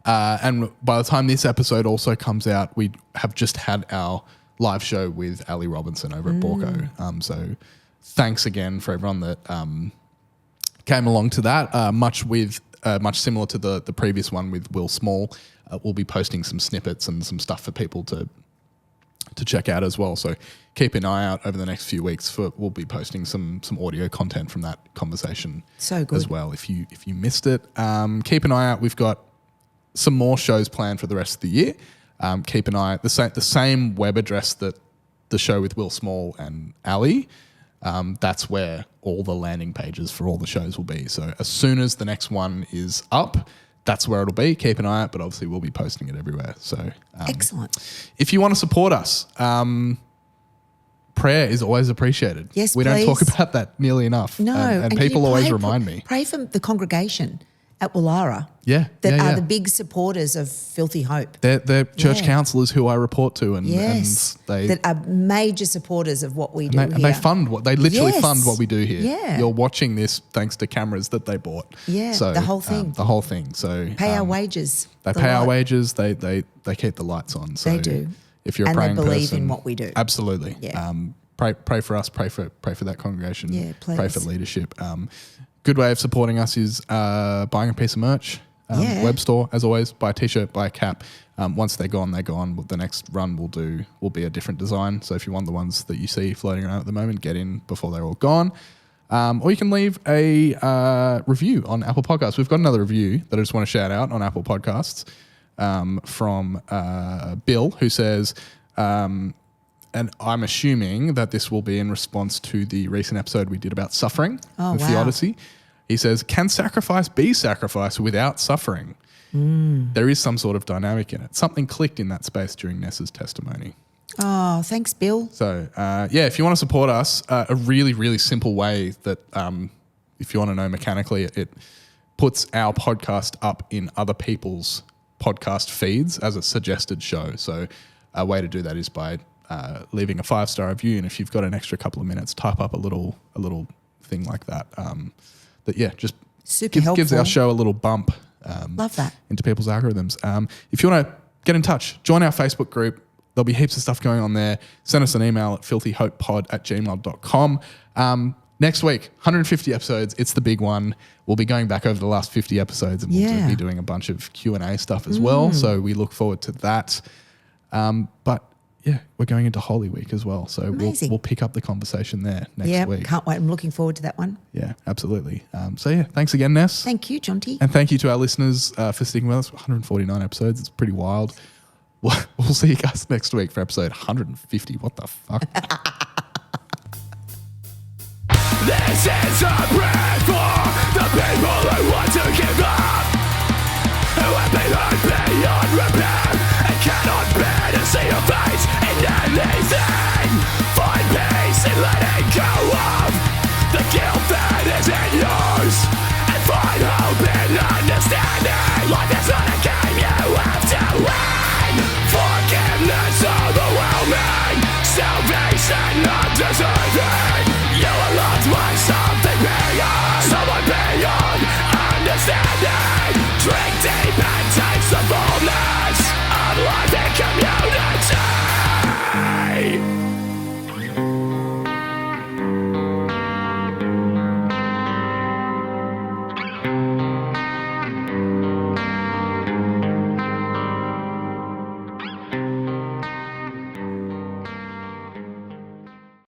[SPEAKER 1] And by the time this episode also comes out, we have just had our live show with Ali Robinson over at Borco. So thanks again for everyone that came along to that. Much similar to the previous one with Will Small. We'll be posting some snippets and some stuff for people to check out as well. So keep an eye out over the next few weeks we'll be posting some audio content from that conversation
[SPEAKER 2] So good.
[SPEAKER 1] as well. If you missed it, keep an eye out. We've got some more shows planned for the rest of the year. Keep an eye out. The same web address that the show with Will Small and Ali, that's where all the landing pages for all the shows will be. So as soon as the next one is up, that's where it'll be. Keep an eye out, but obviously we'll be posting it everywhere. So
[SPEAKER 2] Excellent.
[SPEAKER 1] If you want to support us, prayer is always appreciated.
[SPEAKER 2] Yes,
[SPEAKER 1] we
[SPEAKER 2] please.
[SPEAKER 1] don't talk about that nearly enough.
[SPEAKER 2] No.
[SPEAKER 1] And
[SPEAKER 2] can you
[SPEAKER 1] people always
[SPEAKER 2] pray
[SPEAKER 1] remind me.
[SPEAKER 2] Pray for the congregation at Wallara
[SPEAKER 1] That
[SPEAKER 2] are the big supporters of Filthy Hope.
[SPEAKER 1] They're church councillors who I report to, and they
[SPEAKER 2] that are major supporters of what we do
[SPEAKER 1] and they fund they literally fund what we do here.
[SPEAKER 2] Yeah.
[SPEAKER 1] You're watching this thanks to cameras that they bought.
[SPEAKER 2] Yeah,
[SPEAKER 1] so,
[SPEAKER 2] the whole thing.
[SPEAKER 1] The whole thing. So
[SPEAKER 2] Pay our wages.
[SPEAKER 1] They pay our wages. They keep the lights on. So
[SPEAKER 2] They do.
[SPEAKER 1] If you're a
[SPEAKER 2] And
[SPEAKER 1] praying
[SPEAKER 2] they believe
[SPEAKER 1] person,
[SPEAKER 2] in what we do.
[SPEAKER 1] Absolutely.
[SPEAKER 2] Yeah.
[SPEAKER 1] Pray for us. Pray for that congregation.
[SPEAKER 2] Yeah, please.
[SPEAKER 1] Pray for leadership. Good way of supporting us is buying a piece of merch. Web store, as always, buy a t-shirt, buy a cap. Once they're gone, they're gone. The next run will be a different design. So if you want the ones that you see floating around at the moment, get in before they're all gone. Or you can leave a review on Apple Podcasts. We've got another review that I just want to shout out on Apple Podcasts from Bill, who says, and I'm assuming that this will be in response to the recent episode we did about suffering with the Odyssey. He says, can sacrifice be sacrifice without suffering? There is some sort of dynamic in it. Something clicked in that space during Ness's testimony.
[SPEAKER 2] Oh, thanks, Bill.
[SPEAKER 1] So, if you want to support us, a really, really simple way that, if you want to know mechanically, it puts our podcast up in other people's podcast feeds as a suggested show. So a way to do that is by leaving a 5-star review. And if you've got an extra couple of minutes, type up a little thing like that. Just
[SPEAKER 2] Super
[SPEAKER 1] gives our
[SPEAKER 2] helpful.
[SPEAKER 1] show a little bump.
[SPEAKER 2] Love that.
[SPEAKER 1] Into people's algorithms. If you want to get in touch, join our Facebook group. There'll be heaps of stuff going on there. Send us an email at filthyhopepod@gmail.com. Next week, 150 episodes. It's the big one. We'll be going back over the last 50 episodes, and we'll be doing a bunch of Q&A stuff as well. So we look forward to that. We're going into Holy Week as well. So we'll pick up the conversation there next week.
[SPEAKER 2] Can't wait. I'm looking forward to that one.
[SPEAKER 1] Yeah, absolutely. Thanks again, Ness.
[SPEAKER 2] Thank you, Jonty.
[SPEAKER 1] And thank you to our listeners for sticking with us. 149 episodes. It's pretty wild. We'll see you guys next week for episode 150. What the fuck?
[SPEAKER 3] This is